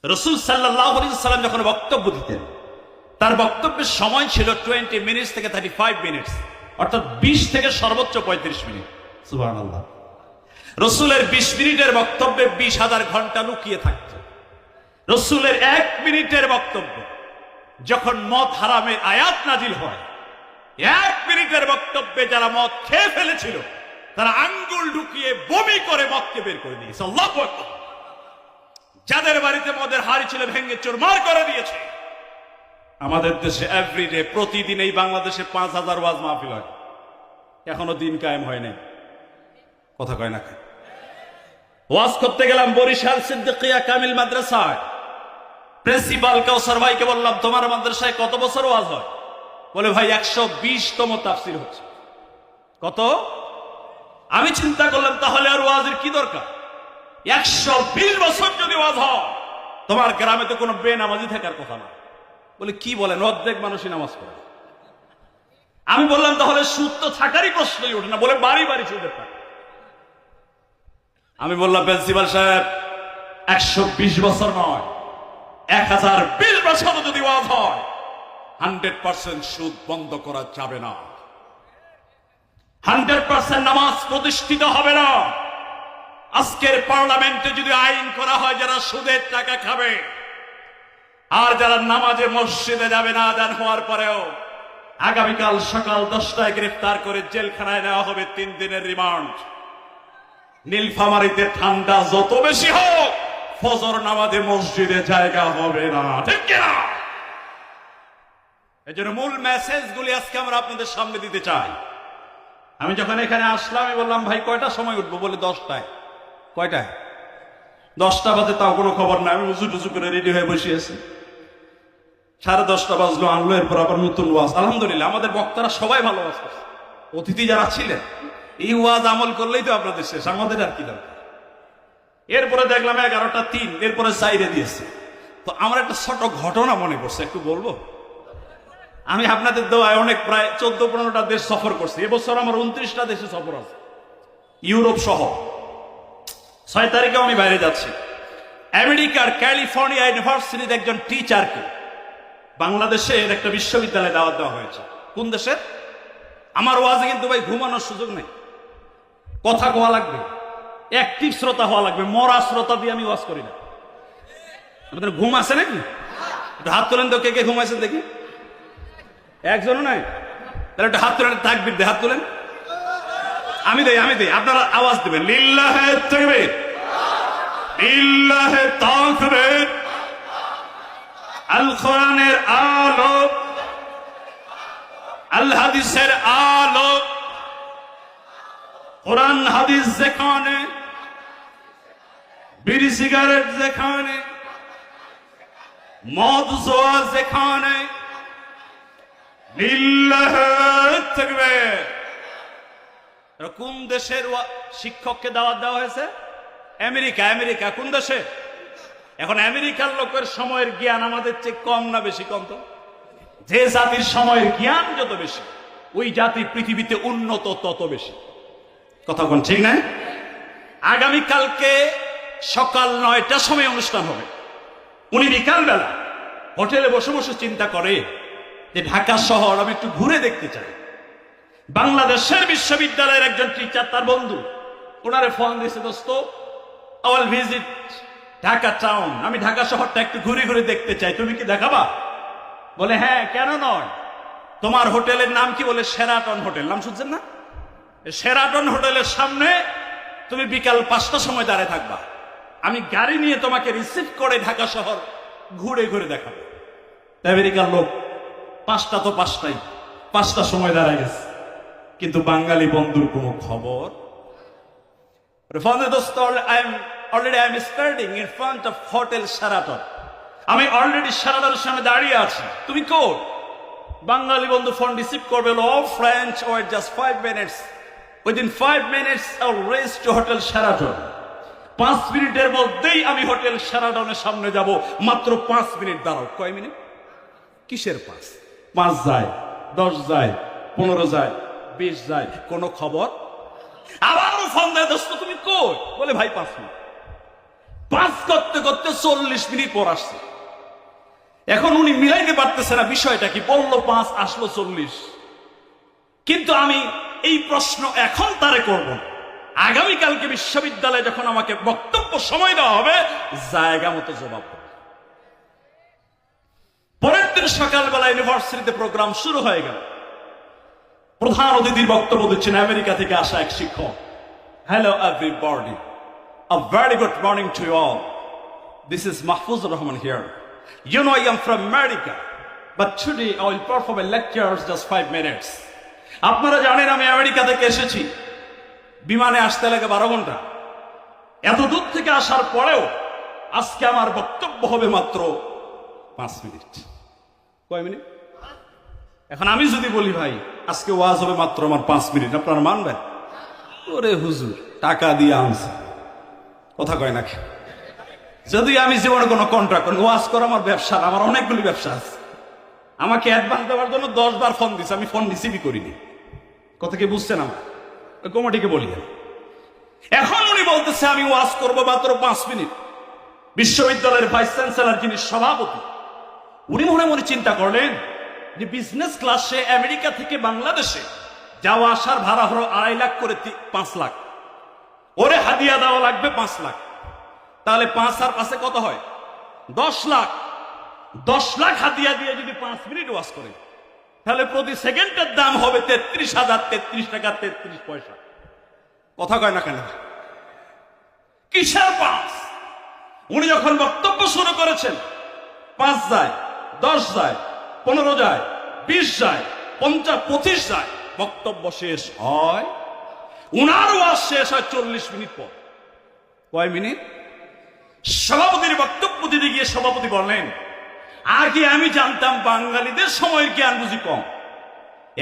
রাসূল সাল্লাল্লাহু আলাইহি ওয়াসাল্লাম যখন বক্তব্য দিতেন, তার বক্তব্যের সময় ছিল 20 মিনিটস থেকে 35 মিনিটস, অর্থাৎ 20 থেকে সর্বোচ্চ 35 মিনিট। সুবহানাল্লাহ। রাসূলের 20 মিনিটের বক্তব্যে 20,000 ঘন্টা লুকিয়ে থাকত। রাসূলের 1 মিনিটের বক্তব্য যখন মদ হারামের আয়াত নাজিল হয়, 1 মিনিটের বক্তব্যে যারা মদ খেয়ে ফেলেছিল তারা আঙ্গুল ঢুকিয়ে বমি করে মদকে বের করে দিয়েছে। আল্লাহু আকবার। যাদের বাড়িতে মদের হাড়ি ছিল ভেঙে চুরমার করে দিয়েছে। আমাদের দেশে এভরিডে, প্রতিদিন এই বাংলাদেশে 5,000 ওয়াজ মাহফিল হয়, এখনো দিন কায়েম হয় নাই। কথা কয় না? ওয়াজ করতে গেলাম বরিশাল সিদ্দিকিয়া কামিল মাদ্রাসায়, প্রিন্সিপাল কাউসার ভাইকে বললাম, তোমার মাদ্রাসায় কত বছর ওয়াজ হয়? বলে, ভাই 120তম তাফসীর হচ্ছে। কত? আমি চিন্তা করলাম, তাহলে আর ওয়াজের কি দরকার? 120 বছর যদি ওয়াজ হয়, তোমার গ্রামে তো কোনো বেনামাজি থাকার কথা না। বলে, কি বলেন? অর্ধেক মানুষই নামাজ পড়ে। আমি বললাম, তাহলে সুদ তো থাকারই প্রশ্নই ওঠে না। বলে, বাড়ি বাড়ি সুদের টাকা। আমি বললাম, প্রিন্সিপাল সাহেব, 120 বছর নয়, 1020 বছর যদি ওয়াজ হয়, 100% সুদ বন্ধ করা যাবে না, 100% নামাজ প্রতিষ্ঠিত হবে না। আজকের পার্লামেন্টে যদি আইন করা হয় যারা সুদের টাকা খাবে আর যারা নামাজে মসজিদে যাবে না আযান হওয়ার পরেও, আগামীকাল সকাল 10টায় গ্রেফতার করে জেলখানায় নেওয়া হবে, 3 দিনের রিমান্ড। নীলফামারীতে ঠান্ডা যত বেশি হোক, ফজর নামাজে মসজিদে জায়গা হবে না, ঠিক কিনা? এই জন্য মূল মেসেজগুলি আজকে আমরা আপনাদের সামনে দিতে চাই। আমি যখন এখানে আসলাম, আমি বললাম, ভাই কয়টা সময় উঠবো? বলে, 10টায়। কয়টায়? 10টা বাজে, তাও কোনো খবর না। আমি উজু টুজু করে রেডি হয়ে বসে আছি। 10:30 বাজলো, আনলো, এরপর আবার নতুন ওয়াজ। আলহামদুলিল্লাহ, আমাদের বক্তারা সবাই ভালো ওয়াজ করছে। অতিথি যারা ছিলেন, এই ওয়াজ আমল করলেই তো আপনাদের শেষ, আমাদের আর কি দরকার। এরপরে দেখলাম 11:03, এরপরে চাইরে দিয়েছে। তো আমার একটা ছোট ঘটনা মনে পড়ছে, একটু বলবো? আমি আপনাদের দোয়ায় অনেক, প্রায় 14-15টা দেশ সফর করছি। এবছর আমার 29টা দেশে সফর আছে, ইউরোপ সহ। 6 তারিখেও আমি বাইরে যাচ্ছি। আমেরিকার ক্যালিফোর্নিয়া ইউনিভার্সিটির একজন টিচারকে বাংলাদেশের একটা বিশ্ববিদ্যালয়ে দাওয়াত দেওয়া হয়েছে। কোন দেশের? আমার ওয়াজে কিন্তু ভাই ঘুমানোর সুযোগ নেই, কথা কোয়া লাগবে, অ্যাক্টিভ শ্রোতা হওয়া লাগবে। মরা শ্রোতা দিয়ে আমি ওয়াজ করি না। আমাদের ঘুম আছে নাকি? একটু হাত তোলেন তো, কে কে ঘুমাইছেন দেখি। একজনও নাই? তাহলে একটা হাত তোলেন, তাকবীর দে, হাত তোলেন। আমি দেই, আপনারা আওয়াজ দেবেন, লিল্লাহে তাকবীর, লিল্লাহে তাকবীর। আল কোরআনের আলো, আল হাদিসের আলো, কোরআন হাদিস যেখানে, বিড়ি সিগারেট যেখানে, মদ জোয়া যেখানে, লিল্লাহে তাকবীর। কোন দেশের শিক্ষককে দাওয়াত দেওয়া হয়েছে? আমেরিকা। আমেরিকা কোন দেশে? এখন আমেরিকার লোকের সময়ের জ্ঞান আমাদের চেয়ে কম না বেশি? কম তো। যে জাতির সময়ের জ্ঞান যত বেশি, ওই জাতি পৃথিবীতে উন্নত তত বেশি। কথা কোন ঠিক না? আগামীকালকে সকাল 9টার সময় অনুষ্ঠান হবে। উনি বিকালবেলা হোটেলে বসে বসে চিন্তা করে যে ঢাকা শহর আমি একটু ঘুরে দেখতে চাই। বাংলাদেশের বিশ্ববিদ্যালয়ের একজন টিচার, তার বন্ধু, ওনারে ফোন দিয়েছে, দোস্ত, I will visit Dhaka town, আমি ঢাকা শহরটা একটু ঘুরে ঘুরে দেখতে চাই, তুমি কি দেখাবা? বলে, হ্যাঁ, কেন নয়। তোমার হোটেলের নাম কি? বলে, শেরাটন হোটেল। নাম শুনছেন না? শেরাটন হোটেলের সামনে তুমি বিকাল 5টার সময় দাঁড়িয়ে থাকবা, আমি গাড়ি নিয়ে তোমাকে রিসিভ করে ঢাকা শহর ঘুরে ঘুরে দেখাবো। আমেরিকার লোক 5টা তো 5টাই, 5টার সময় দাঁড়ায় গেছে, কিন্তু বাঙালি বন্ধুর কোনো খবর। I'm standing in front of hotel Sheraton. আমি অলরেডি শেরাটনের সামনে দাঁড়িয়ে আছি, তুমি কই? বাঙালি বন্ধু ফোন রিসিভ করবে, ও friend, wait just 5 minutes. Within 5 minutes I'll race to hotel Sheraton. 5 মিনিটের মধ্যেই আমি হোটেল শেরাটনের সামনে যাব। মাত্র 5 মিনিট দাঁড়াও। কয় মিনিট? কিসের 5? 5 যায়, 10 যায়, 15 যায়, 20 যায়, কোনো খবর। আবারও ফোন দেয়, দোস্ত তুমি কই? বলে, ভাই 5 মিনিট। পাস করতে করতে 40 মিনিট পর আসছে। এখন উনি মিলাইতে পারতেছে না বিষয়টা কি, বললো 5 আসলো 40। কিন্তু আমি এই প্রশ্ন এখন তারে করব না, আগামীকালকে বিশ্ববিদ্যালয়ে যখন আমাকে বক্তব্য সময় দেওয়া হবে জায়গা মতো জবাব দেব। পরের দিন সকালবেলা ইউনিভার্সিটিতে প্রোগ্রাম শুরু হয়ে গেল। প্রধান অতিথির বক্তব্য দিচ্ছেন আমেরিকা থেকে আসা এক শিক্ষক। Hello everybody, a very good morning to you all. This is Mahfuzur Rahman here. You know I am from America, but today I will perform a lecture just 5 minutes. আপনারা জানেন আমি আমেরিকা থেকে এসেছি, বিমানে আসতে লাগে 12 ঘন্টা। এত দূর থেকে আসার পরেও আজকে আমার বক্তব্য হবে মাত্র 5 মিনিট। কয় মিনিট? এখন আমি যদি বলি ভাই আজকে ওয়াজ হবে মাত্র আমার 5 মিনিট, আপনারা মানবেন? ওরে হুজুর টাকা দিয়ে আনছে, কথা কয় না। যদি আমি জীবনে কোনো কন্ট্রাক্ট করি, ওয়াজ করা আমার ব্যবসা, আমার অনেকগুলি ব্যবসা আছে। আমাকে অ্যাডভান্স দেওয়ার জন্য 10 বার ফোন দিচ্ছে, আমি ফোন রিসিভই করিনি। কথা কি বুঝছেন? আমার কমিটিকে বলি। এখন উনি বলতেছে আমি ওয়াজ করবো মাত্র 5 মিনিট। বিশ্ববিদ্যালয়ের ভাইস চ্যান্সেলর যিনি সভাপতি, উনি মনে মনে চিন্তা করলেন যে বিজনেস ক্লাসে আমেরিকা থেকে বাংলাদেশে যাওয়া আসার ভাড়া হলো 2.5 লাখ করে 5 লাখ, ওরে হাদিয়া দেওয়া লাগবে 5 লাখ। তাহলে 5 আর 5 কত হয়? 10 লাখ। 10 লাখ হাদিয়া দিয়ে যদি 5 মিনিট ওয়াজ করে, তাহলে প্রতি সেকেন্ডের দাম হবে 33,033 টাকা 33 পয়সা। কথা কয় না কেন? কিসের 5? উনি যখন বক্তব্য শুরু করেছেন 5 যায়, 10 যায়, 15 যায়, 20 যায়, 50, 25 যায়, বক্তব্য শেষ হয়, উনার ওয়াজ শেষ হয় 40 মিনিট পর। কয় মিনিট? সভাপতির বক্তব্য দিতে গিয়ে সভাপতি বললেন আগে আমি জানতাম বাঙালিদের সময়ের জ্ঞান বুঝি কম,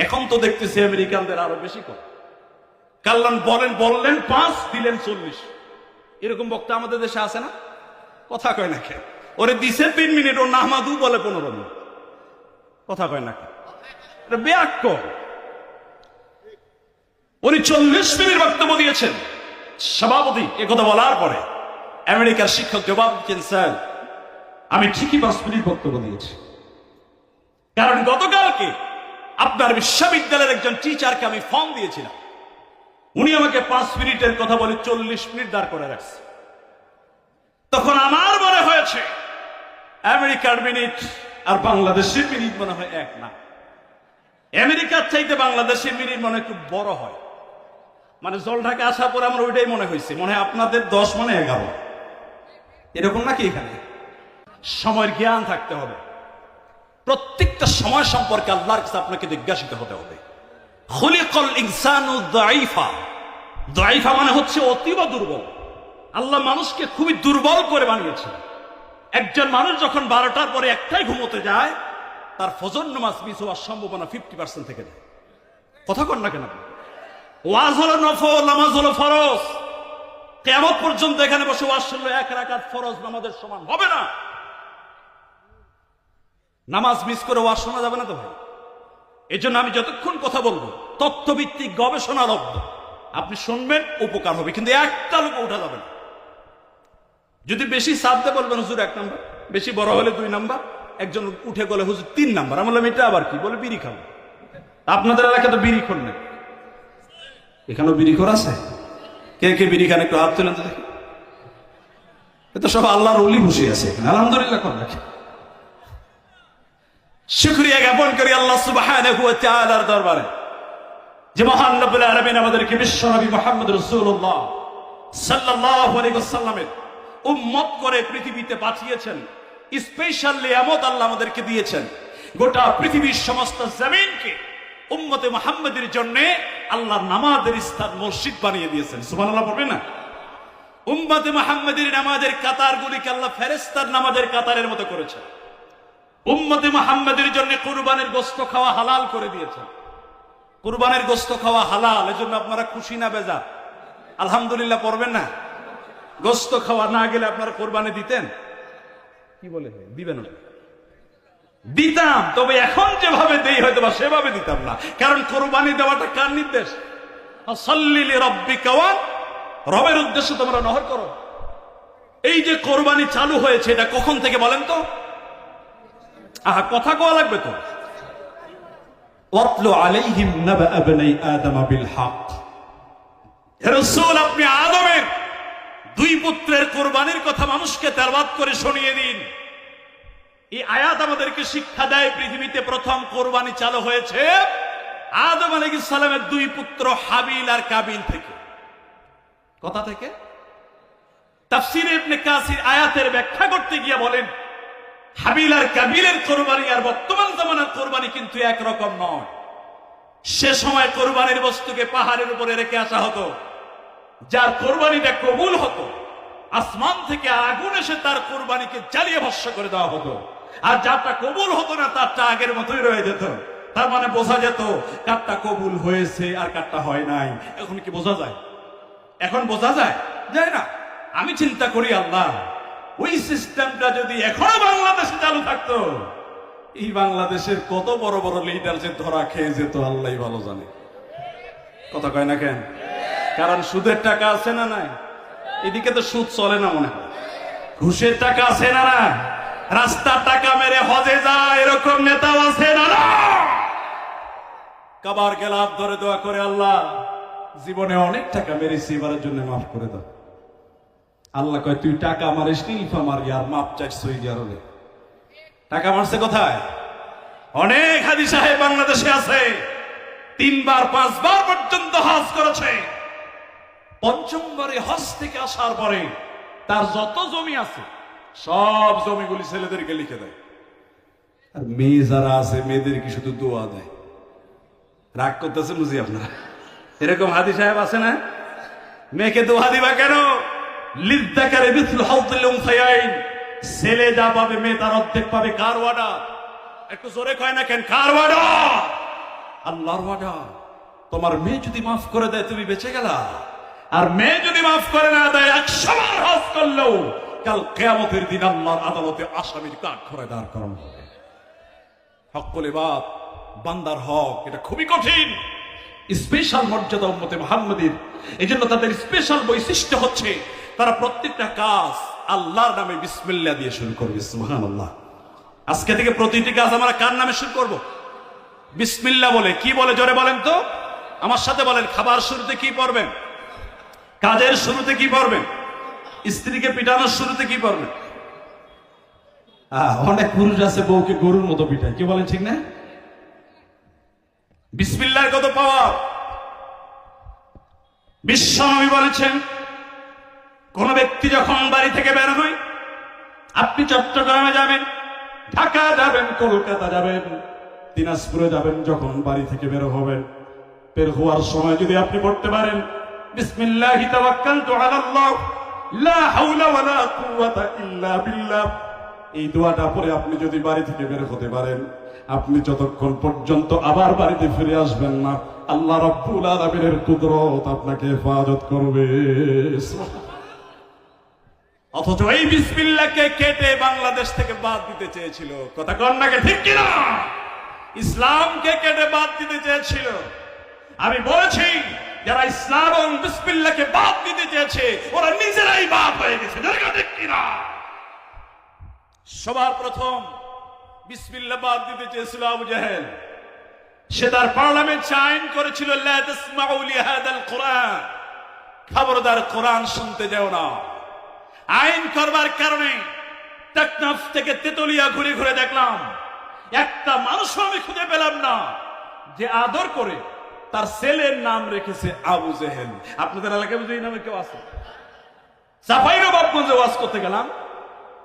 এখন তো দেখতেছি আমেরিকানদের আরো বেশি কম। কাল্লান বললেন 5, দিলেন 40। এরকম বক্তা আমাদের দেশে আছে না? কথা কয় না কে? ওরে দিছে 3 মিনিট, ও নাহমাদু বলে 15 মিনিট। কথা কয় না কে? ব্যাক। উনি 40 মিনিট বক্তব্য দিয়েছেন। সভাপতি একথা বলার পরে আমেরিকার শিক্ষক জবাব দিচ্ছেন, স্যার আমি ঠিকই 5 মিনিট বক্তব্য দিয়েছি, কারণ গতকালকে আপনার বিশ্ববিদ্যালয়ের একজন টিচারকে আমি ফোন দিয়েছিলাম, উনি আমাকে 5 মিনিটের কথা বলে 40 মিনিট দাঁড় করে রাখছে। তখন আমার মনে হয়েছে আমেরিকার মিনিট আর বাংলাদেশের মিনিট মনে হয় এক না। আমেরিকার চাইতে বাংলাদেশের মিনিট মনে একটু বড় হয়। মানে জলঢাকা আসার পরে আমার ওইটাই মনে হয়েছে, মনে হয় আপনাদের 10 মানে 11 এরকম নাকি? এখানে সময়ের জ্ঞান থাকতে হবে। প্রত্যেকটা সময় সম্পর্কে আল্লাহর কাছে আপনাকে জিজ্ঞাসিত হতে হবে। খুলিকাল ইনসানু দাঈফা। দাঈফা মানে হচ্ছে অতীব দুর্বল। আল্লাহ মানুষকে খুবই দুর্বল করে বানিয়েছে। একজন মানুষ যখন 12টার পরে একটাই ঘুমোতে যায়, তার ফজর নামাজ মিস হওয়ার সম্ভাবনা 50% থেকে যায়। কথা কন না কেন? ওয়াজ হলো নফল, নামাজ হলো ফরজ। কিয়ামত পর্যন্ত এখানে বসে ওয়াজ শুনলে 1 রাকাত ফরজ নামাজের সমান হবে না। নামাজ মিস করে ওয়াজ শোনা যাবে না তো ভাই। এই জন্য আমি যতক্ষণ কথা বলবো তথ্যভিত্তিক গবেষণালব্ধ, আপনি শুনবেন, উপকার হবে, কিন্তু একটা লোক উঠা যাবে না। যদি বেশি চাপ দিয়ে বলবেন হুজুর 1 নাম্বার, বেশি বড় হলে 2 নাম্বার, একজন উঠে গেলে হুজুর 3 নাম্বার, আমি বললাম এটা আবার কি? বলে বিড়ি খাবো। আপনাদের এলাকায় তো বিড়ি খোর নেই, এখানেও বিড়ি খোর আছে? কে কে বিড়ি খান একটু হাত তুলেন তো দেখি। এ তো সব আল্লাহর ওলি বসে আছে এখানে, আলহামদুলিল্লাহ কোন রাখে। শুকরিয়া জ্ঞাপন করি আল্লাহ সুবহানাহু ওয়া তাআলার দরবারে যে মহান রব্বুল আলামিন আমাদেরকে বিশ্বনবী মুহাম্মদ রাসূলুল্লাহ সাল্লাল্লাহু আলাইহি ওয়াসাল্লামের উম্মত করে পৃথিবীতে পাঠিয়েছেন। স্পেশাল নিয়ামত আল্লাহ আমাদেরকে দিয়েছেন। গোটা পৃথিবীর সমস্ত জমিনকে উম্মতে মুহাম্মাদের জন্য আল্লাহ নামাজের স্থান মসজিদ বানিয়ে দিয়েছেন। সুবহানাল্লাহ পড়বেন না? উম্মতে মুহাম্মাদের নামাজের কাতারগুলিকে আল্লাহ ফেরেশতার নামাজের কাতারের মতো করেছেন। উম্মতে মুহাম্মাদের জন্য কুরবানির গোশত খাওয়া হালাল করে দিয়েছেন। কুরবানির গোশত খাওয়া হালাল, এজন্য আপনারা খুশি না বেজার? আলহামদুলিল্লাহ পড়বেন না? গোশত খাওয়া না গেলে আপনারা কোরবানি দিতেন? কি বলে দিবেন? দিতাম, তবে এখন যেভাবে দেই হয়তো বা সেভাবে দিতাম না, কারণ কোরবানি দেওয়াটা কার নির্দেশ? সাল্লি লিরাব্বিকা ওয়ান, রবের উদ্দেশ্যে তোমরা নহর করো। এই যে কোরবানি চালু হয়েছে এটা কখন থেকে বলেন তো? আহা, কথা কোয়া লাগবে তো। ওয়াতলু আলাইহিম নাবা ইবনাই আদম বিল হক। হে রাসূল, আপনি আদমের দুই পুত্রের কোরবানির কথা মানুষকে তেলাওয়াত করে শুনিয়ে দিন। এই আয়াত আমাদেরকে শিক্ষা দেয় পৃথিবীতে প্রথম কোরবানি চালু হয়েছে আদম আলাইহিস সালামের দুই পুত্র হাবিল আর কাবিল থেকে। কথা থেকে? তাফসীরে ইবনে কাসির আয়াতের ব্যাখ্যা করতে গিয়ে বলেন, হাবিল আর কাবিলের কোরবানি আর বর্তমান জামানার কোরবানি কিন্তু একরকম নয়। সে সময় কোরবানির বস্তুকে পাহাড়ের উপরে রেখে আসা হতো, যার কোরবানিটা কবুল হতো আসমান থেকে আগুন এসে তার কোরবানিকে জ্বালিয়ে ভস্ম করে দেওয়া হতো, আর যারটা কবুল হতো না তারটা আগের মতোই রয়ে যেত। তার মানে বোঝা যেত কারটা কবুল হয়েছে আর কারটা হয় নাই। এখন কি বোঝা যায়? এখন বোঝা যায় না। আমি চিন্তা করি, আল্লাহ, ওই সিস্টেমটা যদি এখনো বাংলাদেশে চালু থাকতো, এই বাংলাদেশের কত বড় বড় লিডার যে ধরা খেয়ে যেত আল্লাহই ভালো জানে। কথা কয় না কেন? কারণ সুদের টাকা আছে না নাই? এদিকে তো সুদ চলে না মনে হয়। ঘুষের টাকা আছে না না? রাস্তার টাকা মেরে হজে যায় এরকম নেতাও আছে না না? কাবার গেলাপ ধরে দোয়া করে, আল্লাহ, জীবনে অনেক টাকা মেরেছি, এবারের জন্য মাফ করে দাও। আল্লাহ কয়, তুই টাকা মারিস নি, ইফা মারি আর মাপ চাইছ সৌদি আরবে। টাকা মারছে কোথায়? অনেক হাজী সাহেব বাংলাদেশে আছে, 3 বার 5 বার পর্যন্ত হজ করেছে। পঞ্চমবারে হজ থেকে আসার পরে তার যত জমি আছে সব জমিগুলি ছেলেদেরকে লিখে দেয়, আর মেয়ে যারা আছে মেয়েদেরকে শুধু দোয়া দেয়। রাগ করতেছে বুঝি আপনারা? এরকম হাজী সাহেব আছে না? মেয়েকে দোয়া দিবা কেন? লিদ্দাকারে মিসলু হাযযিল উনসায়াইন। ছেলে যা পাবে মেয়ে তার অর্ধেক পাবে। কার ওয়াদা? একটু জোরে কয় না কেন? কার ওয়াদা? আল্লাহর ওয়াদা। তোমার মেয়ে যদি মাফ করে দেয় তুমি বেঁচে গেলা, আর মেয়ে যদি মাফ করে না দেয় 100 বার হজ করলেও কাল কিয়ামতের দিন আল্লাহর আদালতে আসামির কাঠ খড়ায় দাঁড় করানো হবে। হক্কুল ইবাদ, বান্দার হক, এটা খুবই কঠিন। স্পেশাল মর্যাদা উম্মতে মুহাম্মাদীর। এজন্য তাদের স্পেশাল বৈশিষ্ট্য হচ্ছে তারা প্রত্যেকটা কাজ আল্লাহর নামে বিসমিল্লাহ দিয়ে শুরু করবে। সুবহানাল্লাহ। আজকে থেকে প্রতিটি কাজ আমরা কার নামে শুরু করব? বিসমিল্লাহ বলে। কি বলে জোরে বলেন তো? আমার সাথে বলেন। খাবার শুরুতে কি পড়বেন? কাজের শুরুতে কি পড়বেন? স্ত্রীকে পিটানোর শুরুতে কি পড়বেন? অনেক পুরুষ আছে বউকে গরুর মতো পিটায়। কি বলেন, ঠিক না? বিসমিল্লাহর কত পাওয়ার! বিশ্বনবী বলেছেন, কোন ব্যক্তি যখন বাড়ি থেকে বের হয়, আপনি চট্টগ্রামে যাবেন, ঢাকা যাবেন, কলকাতা যাবেন, দিনাজপুরে যাবেন, যখন বাড়ি থেকে বের হবেন, বের হওয়ার সময় যদি আপনি পড়তে পারেন, বিসমিল্লাহি তাওয়াক্কালতু আলাল্লাহ লা হাওলা ওয়ালা কুওয়াতা ইল্লা বিল্লাহ, এই দোয়াটা পড়ে আপনি যদি বাড়ি থেকে বের হতে পারেন, আপনি যতক্ষণ পর্যন্ত আবার বাড়িতে ফিরে আসবেন না, আল্লাহ রাব্বুল আলামিনের কুদরত আপনাকে হেফাজত করবে। অথচ এই বিসমিল্লাহকে কেটে বাংলাদেশ থেকে বাদ দিতে চেয়েছিল। কথা কন না, ঠিক কিনা? ইসলামকে কেটে বাদ দিতে চেয়েছিল। আমি বলেছি, যারা ইসলাম এবং বিসমিল্লাহকে বাদ দিতে চেয়েছে ওরা নিজেরাই বাদ হয়ে গেছে। ঠিক কিনা? সবার প্রথম বিসমিল্লাহ বাদ দিতে চেয়েছিল আবু জাহেল। সে তার পার্লামেন্টে আইন করেছিল, লা তাসমাউ লিহাদাল কুরআন, খবরদার কোরআন শুনতে যাও না। আইন করবার কারণে টেকনাফ থেকে তেতুলিয়া ঘুরে ঘুরে দেখলাম, একটা মানুষও আমি খুঁজে পেলাম না যে আদর করে তার ছেলের নাম রেখেছে আবু জেহেল। আপনাদের এলাকায় বুঝি এই নামে কেউ আছে? চাঁপাইনবাবগঞ্জে ওয়াজ করতে গেলাম,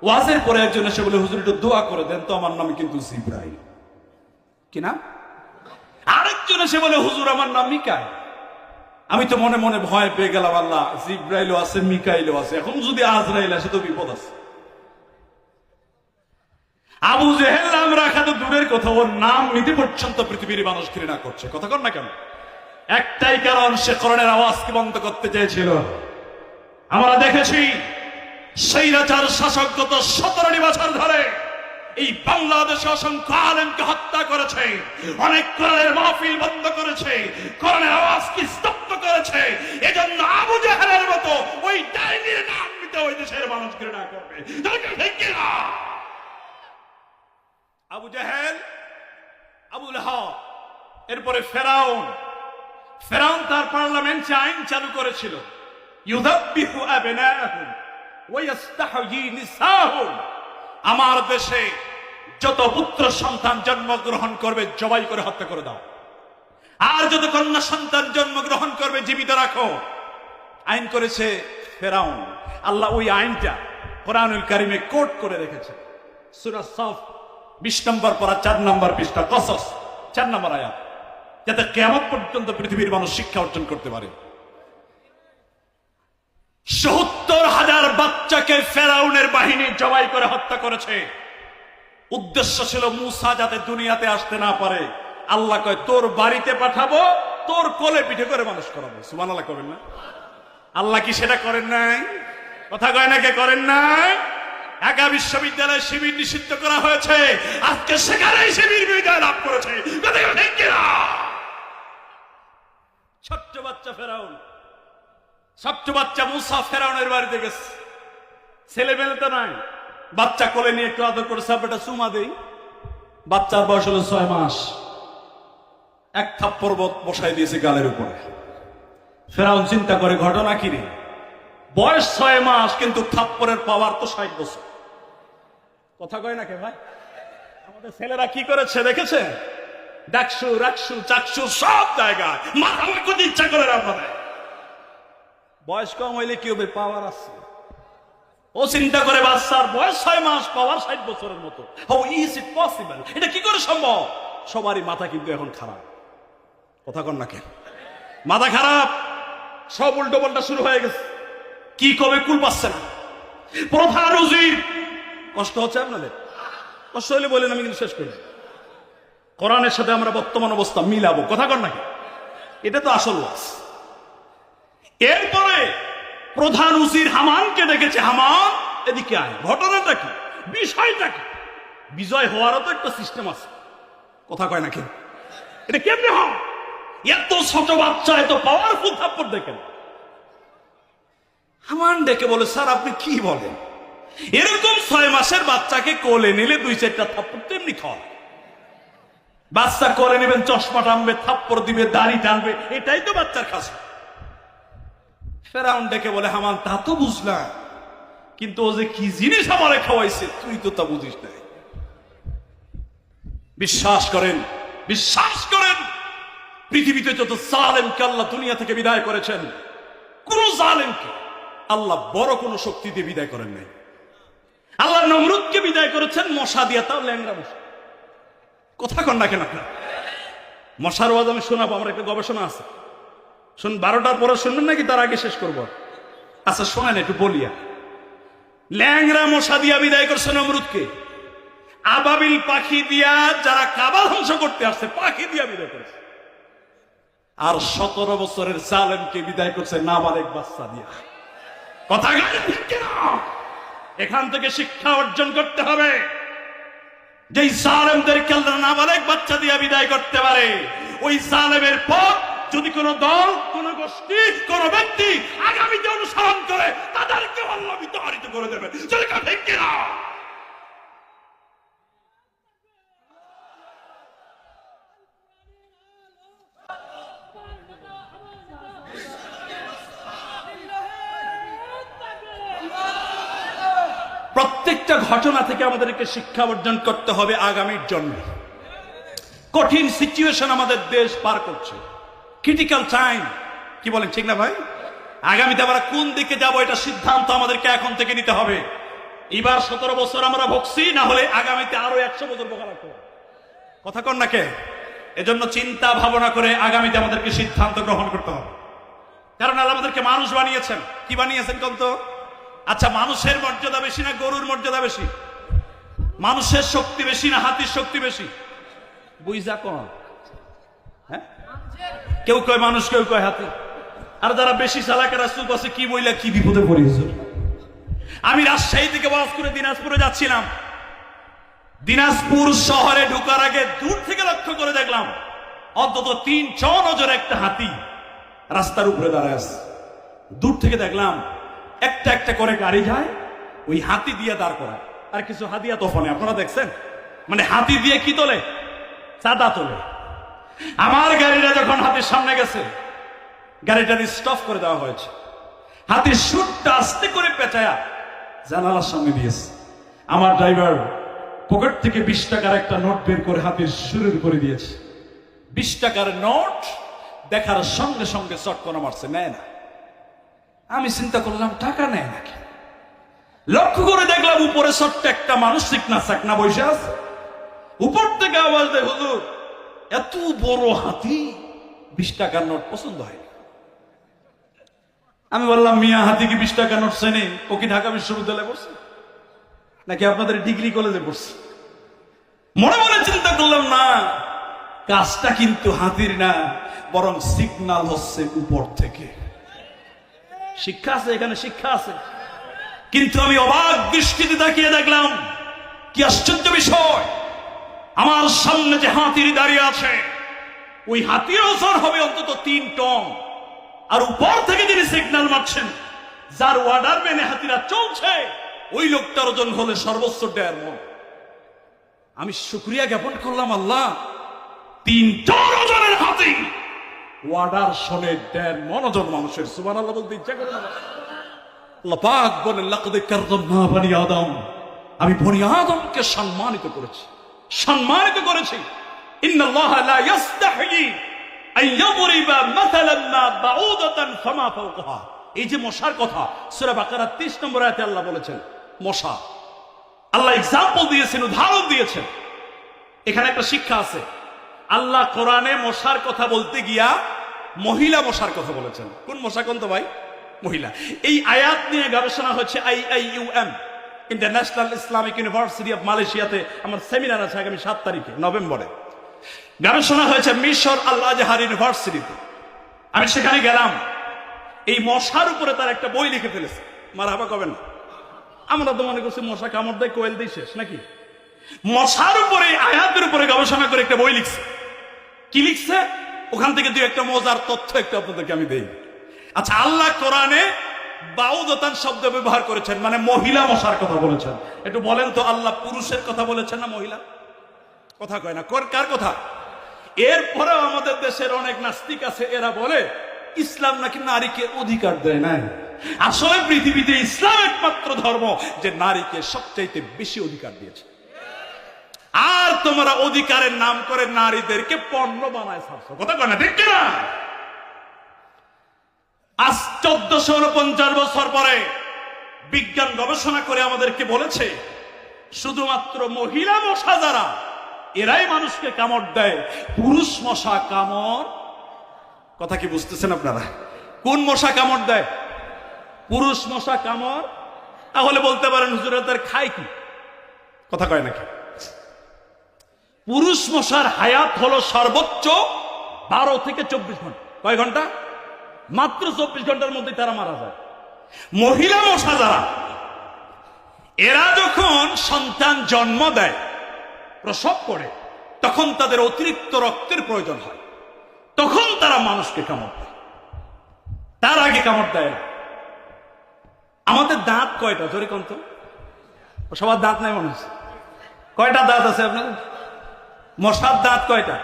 ওয়াজের পরে একজন এসে বলে, হুজুর একটু দোয়া করে দেন তো, আমার নাম কিন্তু জিব্রাইল। কি নাম? আরেকজন এসে বলে, হুজুর আমার নাম মিকাইল। আমি তো মনে মনে ভয় পেয়ে গেলাম, আল্লাহ, জিব্রাইলও আছে মিকাইলও আছে, এখন যদি আজরাইল আসে তো বিপদ আছে। আবু জেহেল নাম রাখা তো দূরের কথা, ওর নাম নিতে পর্যন্ত পৃথিবীর মানুষ ঘৃণা করছে। কথা কন না কেন? একটাই কারণ, সে কোরআনের আওয়াজকে বন্ধ করতে চেয়েছিল। আমরা দেখেছি স্বৈরাচার শাসক গত 17 বছর ধরে এই বাংলাদেশে অসংখ্য আলেমকে হত্যা করেছে, অনেক কোরআনের মাহফিল বন্ধ করেছে, কোরআনের আওয়াজকে স্তব্ধ করেছে। এজন্য আবু জাহেলের মতো ওই ডাইনির নাম আইনটা ওই দেশের মানুষ ঘৃণা করবে। আবু জাহেল, আবু লাহাব, এরপরে ফেরাউন। ফেরাউন তার পার্লামেন্টে আইন চালু করেছিল, ইউযাব্বিহু আবনাআহুম ওয়া ইস্তাহয়ী নিসাহুম, আমার দেশে যত পুত্র সন্তান জন্মগ্রহণ করবে জবাই করে হত্যা করে দাও, আর যত কন্যা সন্তান জন্মগ্রহণ করবে জীবিত রাখো। আইন করেছে ফেরাউন। আল্লাহ ওই আইনটা কোরআনুল কারিমে কোট করে রেখেছে। সূরা সাফ 20 নম্বর পারা 4 নম্বর পৃষ্ঠা, কসস 4 নম্বর আয়াত, যাতে কিয়ামত পর্যন্ত পৃথিবীর মানুষ শিক্ষা অর্জন করতে পারে। ৭০,০০০ বাচ্চাকে ফেরাউনের বাহিনী জবাই করে হত্যা করেছে। উদ্দেশ্য ছিল মূসা যাতে দুনিয়াতে আসতে না পারে। আল্লাহ কয় তোর বাড়িতে পাঠাবো, তোর কোলে পিঠে করে মানুষ করাবো। সুবহানাল্লাহ করবেন না? আল্লাহ কি সেটা করেন নাই? কথা কয় না, কে করেন নাই? ঢাকা বিশ্ববিদ্যালয়ে শিবির নিষিদ্ধ করা হয়েছে, আজকে সেখানেই শিবির বিজয় লাভ করেছে। ছোট্ট বাচ্চা ফেরাউন, ছোট্ট বাচ্চা মূসা ফেরাউনের বাড়িতে গেছে। ছেলে মেলে তো নাই, বাচ্চা কোলে নিয়ে একটু আদর করে সাপটা চুমা দেই। বাচ্চার বয়স হলো 6 মাস। এক থাপ্পড় বসাই দিয়েছে গালের উপরে। ফেরাউন চিন্তা করে ঘটনা কি রে, বয়স 6 মাস কিন্তু থাপ্পড়ের পাওয়ার তো 60 বছর। কথা কয় না কে ভাই? আমাদের ছেলেরা কি করেছে দেখেছে? ডাকসু রাকসু চাকসু সব জায়গায় মাথা করতে ইচ্ছা করে আপনাদের। বয়স কম হইলে কি হবে? পাওয়ার আছে। ও চিন্তা করে বাচ্চার বয়স 6 মাস, পাওয়ার 60 বছরের মতো। How is it possible? এটা কি করে সম্ভব? সবারই মাথা কিন্তু এখন খারাপ। কথা কন না কেন? মাথা খারাপ, সব উল্টো পাল্টা শুরু হয়ে গেছে। কি কবে কুল পাচ্ছে না। প্রধান উজির, কষ্ট হচ্ছে আপনাদের? কষ্ট হলে বলেন, আমি কিন্তু শেষ করি। কোরআনের সাথে আমরা বর্তমান অবস্থা মিলাবো। কথা কন নাকি? এটা তো আসল ওয়াজ। এরপরে প্রধান উজির হামানকে ডেকেছে, হামান এদিকে আয়। ঘটনাটা কি, বিষয়টা কি? বিজয় হওয়ারও তো একটা সিস্টেম আছে। কথা কয় নাকি? এটা কেমনে হয়? এত ছোট বাচ্চা এত পাওয়ারফুল থাপ্পড় দেখেন। হামান ডেকে বলে, স্যার আপনি কি বলেন? এরকম 6 মাসের বাচ্চাকে কোলে নিলে 2-4টা থাপ্পড় তেমনি খাওয়া। বাচ্চা কোলে নেবেন, চশমা টানবে, থাপ্পড় দিবে, দাড়ি টানবে, এটাই তো বাচ্চার খাসা। ফেরাউন ডেকে বলে, হামান তা তো বুঝলাম, কিন্তু ও যে কি জিনিস আমারে খাওয়াইছে তুই তো তা বুঝিস নাই। বিশ্বাস করেন, বিশ্বাস করেন, পৃথিবীতে যত জালেমকে আল্লাহ দুনিয়া থেকে বিদায় করেছেন, কোন জালেমকে আল্লাহ বড় কোন শক্তি দিয়ে বিদায় করেন নাই। আল্লাহ নমরুদকে বিদায় করেছেন মশা দিয়া, তাও ল্যাংড়া মশা। কথা কন না কেন আপনার? মশার ওয়াজ আমি শোনাবো, আমার একটা গবেষণা আছে। শুন, 12টার পরে শুনবেন নাকি তার আগে শেষ করবো? আচ্ছা শোনেন, একটু বলিয়া। ল্যাংড়া মশা দিয়া বিদায় করছে নমরুদকে। আবাবিল পাখি দিয়া, যারা কাবা ধ্বংস করতে আসছে, পাখি দিয়া বিদায় করেছে। আর 17 বছরের জালেমকে বিদায় করছে নাবালেগ বাচ্চা দিয়া। কথা এখান থেকে শিক্ষা অর্জন করতে হবে। যেই জালেমদেরকে আল্লাহ নাবালেগ বাচ্চা দিয়া বিদায় করতে পারে, ওই জালেমের পথ যদি কোন দল, কোন গোষ্ঠী, কোন ব্যক্তি আগামীতে অনুসরণ করে, তাদেরকে আল্লাহ বিতাড়িত করে দেবে। ঠিক কিনা? প্রত্যেকটা ঘটনা থেকে আমাদেরকে শিক্ষা অর্জন করতে হবে আগামীর জন্য। কঠিন সিচুয়েশন আমাদের দেশ পার করছে, ক্রিটিক্যাল টাইম। কি বলেন, ঠিক না ভাই? আগামীতে আমরা কোন দিকে যাব, এটা সিদ্ধান্ত আমাদেরকে এখন থেকে নিতে হবে। এবার 17 বছর আমরা ভুগছি, না হলে আগামীতে আরো 100 বছর ভোগা লাগবে। কথা কন না কে? এজন্য চিন্তা ভাবনা করে আগামীতে আমাদেরকে সিদ্ধান্ত গ্রহণ করতে হবে। কারণ আল্লাহ আমাদেরকে মানুষ বানিয়েছেন। কি বানিয়েছেন কোন তো? আচ্ছা, মানুষের মর্যাদা বেশি না গরুর মর্যাদা বেশি? মানুষের শক্তি বেশি না হাতির শক্তি বেশি? বুঝা কম। হ্যাঁ, কেউ কয় মানুষ, কেউ কয় হাতি। আর যারা বেশি চালাকেরা চুপ আছে, কি বইলা কি বিপদে পড়িয়েছে। আমি রাজশাহী থেকে ওয়াজ করে দিনাজপুরে যাচ্ছিলাম। দিনাজপুর শহরে ঢোকার আগে দূর থেকে লক্ষ্য করে দেখলাম অন্তত 3-4 নজর একটা হাতি রাস্তার উপরে দাঁড়ায় আছে। দূর থেকে দেখলাম একটা একটা করে গাড়ি যায়, ওই হাতি দিয়ে দাঁড় করায়। আর কিছু হাতিয়া তোফানে আপনারা দেখছেন, মানে হাতি দিয়ে কি তোলে, চাঁদা তোলে। আমার গাড়িটা যখন হাতির সামনে গেছে, গাড়িটা স্টপ করে দেওয়া হয়েছে। হাতির সুরটা আস্তে করে পেঁচায়া জানালার সামনে দিয়েছে। আমার ড্রাইভার পকেট থেকে 20 টাকার একটা নোট বের করে হাতির সুরের উপরে দিয়েছে। 20 টাকার নোট দেখার সঙ্গে সঙ্গে চট করে মারছে, নেয় না। আমি চিন্তা করলাম টাকা নেয় নাকি, লক্ষ্য করে দেখলাম উপরে ছোট্ট একটা মানুষ চিকনা চাকনা বসে আছে। উপর থেকে আওয়াজ দেয়, হুজুর এত বড় হাতি 20 টাকার নোট পছন্দ হয়নি। আমি বললাম, মিয়া হাতি কি 20 টাকার নোট চেনে? ও কি ঢাকা বিশ্ববিদ্যালয়ে পড়ছে নাকি আপনাদের ডিগ্রি কলেজে পড়ছে? মনে মনে চিন্তা করলাম, না, কাজটা কিন্তু হাতির না, বরং সিগন্যাল হচ্ছে উপর থেকে। শিক্ষা আছে এখানে, শিক্ষা আছে। কিন্তু আমি অবাক দৃষ্টিতে তাকিয়ে দেখলাম, কি আশ্চর্য বিষয়, আমার সামনে যে হাতির দাঁড়িয়ে আছে, ওই হাতির ওজন হবে অন্তত 3 টন। আর উপর থেকে যিনি সিগন্যাল মারছেন, যার ওয়ার্ডার মেনে হাতিরা চলছে, ওই লোকটার ওজন হলে সর্বোচ্চ 1.5 মণ। আমি শুকরিয়া জ্ঞাপন করলাম, আল্লাহ, 3 টন ওজনের হাতি ওয়ার্ডার শোনে 1.5 মণ ওজন মানুষের। সুবহানাল্লাহ বলতে ইচ্ছা করে না? আল্লাহ পাক বলেন, লাকাদ কাররামনা বনি আদম, আমি বনি আদমকে সম্মানিত করেছি, সম্মানিত করেছি। ইন্নাল্লাহা লা ইস্তাহি আন ইয়াদরিবা মাসালান মা বাউদাতান ফামা ফাওকাহা। এই যে মশার কথা সূরা বাকারা 30 নম্বর আয়াতে আল্লাহ বলেছেন, মশা আল্লাহ এক্সাম্পল দিয়েছেন, উদাহরণ দিয়েছেন। এখানে একটা শিক্ষা আছে। আল্লাহ কোরআনে মশার কথা বলতে গিয়া মহিলা মশার কথা বলেছেন। কোন মশা কোন তো ভাই? মহিলা। এই আয়াত নিয়ে গবেষণা হচ্ছে IIUM, international Islamic university of মালয়েশিয়াতে। আমার সেমিনার আছে আগামী 7 তারিখে নভেম্বরে। গবেষণা হয়েছে মিশর আল আজহার ইউনিভার্সিটিতে। আমি সেখানে গেলাম। এই মশার উপরে তার একটা বই লিখে ফেলেছে। মারহাবা কবেন না? আমরা তো মনে করছি মশা কামড় দেয়, কোয়েল দিয়ে শেষ নাকি? মশার উপরে, আয়াতের উপরে গবেষণা করে একটা বই লিখছে। কি লিখছে? ওখান থেকে 2-1টা মজার তথ্য একটু আপনাদেরকে আমি দেই। আচ্ছা, আল্লাহ কোরআনে বাউদাতান শব্দ ব্যবহার করেছেন, মানে মহিলা মশার কথা বলেছেন। একটু বলেন তো, আল্লাহ পুরুষের কথা বলেছেন না মহিলা? কথা কয় না, কার কথা? এরপরেও আমাদের দেশের অনেক নাস্তিক আছে, এরা বলে ইসলাম নাকি নারীকে অধিকার দেয় না। আসলে পৃথিবীতে ইসলাম একমাত্র ধর্ম যে নারীকে সবচাইতে বেশি অধিকার দিয়েছে। আর তোমরা অধিকারের নাম করে নারীদেরকে পণ্য বানায় ছাড়ছো। কথা কয় না, ঠিক কিনা? আজ 1449 বছর পরে বিজ্ঞান গবেষণা করে আমাদেরকে বলেছে, শুধুমাত্র মহিলা মশা যারা, এরাই মানুষকে কামড় দেয়, পুরুষ মশা কামড়। কথা কি বুঝতেছেন আপনারা? কোন মশা কামড় দেয়? পুরুষ মশা কামড়। তাহলে বলতে পারেন, হুজুর তার খায় কি? কথা কয় নাকি? পুরুষ মশার হায়াত হলো সর্বোচ্চ 12 থেকে 24 ঘন্টা। কয় ঘন্টা? মাত্র 24 ঘন্টার মধ্যে তারা মারা যায়। মহিলা মশা যারা, এরা যখন সন্তান জন্ম দেয়, প্রসব করে, তখন তাদের অতিরিক্ত রক্তের প্রয়োজন হয়, তখন তারা মানুষকে কামড় দেয়, তার আগে কামড় দেয় না। আমাদের দাঁত কয়টা? জোরে কোন তো? সবার দাঁত নাই মনে হচ্ছে। কয়টা দাঁত আছে আপনাদের? মশার দাঁত কয়টা?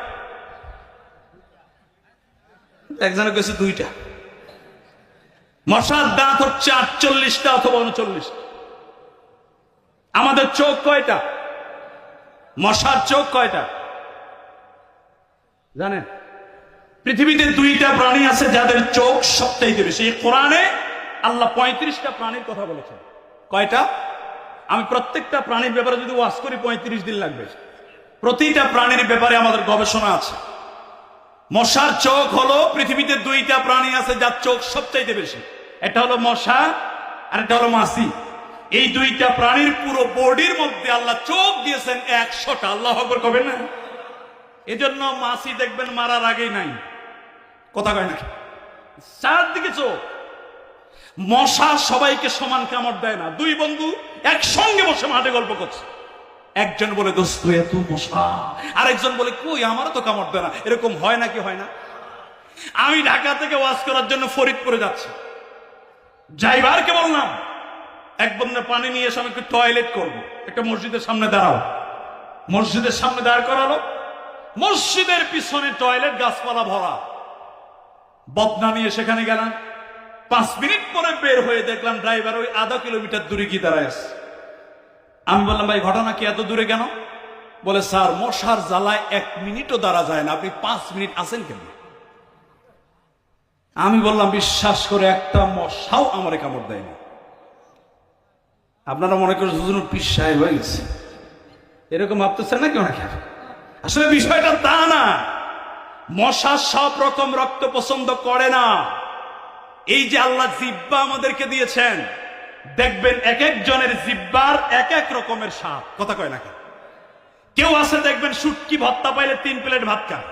একজনের কাছে 2টা। মশার দাঁত হচ্ছে 48টা অথবা 39টা। আমাদের চোখ কয়টা? মশার চোখ কয়টা জানেন? পৃথিবীতে 2টা প্রাণী আছে যাদের চোখ সবচাইতে বেশি। কোরআনে আল্লাহ 35টা প্রাণীর কথা বলেছেন। কয়টা? আমি প্রত্যেকটা প্রাণীর ব্যাপারে যদি ওয়াজ করি 35 দিন লাগবে। প্রতিটা প্রাণীর ব্যাপারে আমাদের গবেষণা আছে। মশার চোখ হলো, পৃথিবীতে 2টা প্রাণী আছে যার চোখ সবচাইতে বেশি। এটা হলো মশা আর এটা হলো মাছি। এই 2টা প্রাণীর পুরো বডির মধ্যে আল্লাহ চোখ দিয়েছেন 100টা। আল্লাহু আকবার কবেন না? এজন্য মাছি দেখবেন মারার আগেই নাই। কথা কয় না? চারদিকে চোখ। মশা সবাইকে সমান কামড় দেয় না। 2 বন্ধু একসঙ্গে বসে মাঠে গল্প করছে, একজন বলে দোস্ত এত মশা, আরেকজন বলে কই আমারও তো কামড় দেয় না। এরকম হয় নাকি হয় না? আমি ঢাকা থেকে ওয়াজ করার জন্য ফরিদপুরে যাচ্ছি। ড্রাইভারকে বললাম এক বন্যা পানি নিয়ে এসে আমি একটু টয়লেট করবো, একটা মসজিদের সামনে দাঁড়াও। মসজিদের সামনে দাঁড় করালো, মসজিদের পিছনে টয়লেট গাছপালা ভরা, বদনা নিয়ে সেখানে গেলাম। 5 মিনিট পরে বের হয়ে দেখলাম ড্রাইভার ওই আধা কিলোমিটার দূরে কি দাঁড়ায় আছে। আমি বললাম ভাই ঘটনা কি, এত দূরে কেন? বলে স্যার মশার জ্বালায় 1 মিনিটও দাঁড়া যায় না, আপনি 5 মিনিট আছেন কেন? আমি বললাম বিশ্বাস করে একটা মশাও আমার কামড় দেয়নি। আপনারা মনে করেন হুজুর পীর সাহেব হয়ে গেছে, এরকম ভাবতেছেন না কেউ না? আসলে বিষয়টা তা না। মশা সব রকম রক্ত পছন্দ করে না। এই যে আল্লাহ জিব্বা আমাদেরকে দিয়েছেন, দেখবেন এক একজনের জিব্বার এক এক রকমের স্বাদ। কথা কয় না কেউ আছে দেখবেন শুটকি ভর্তা পাইলে 3 প্লেট ভাত খায়,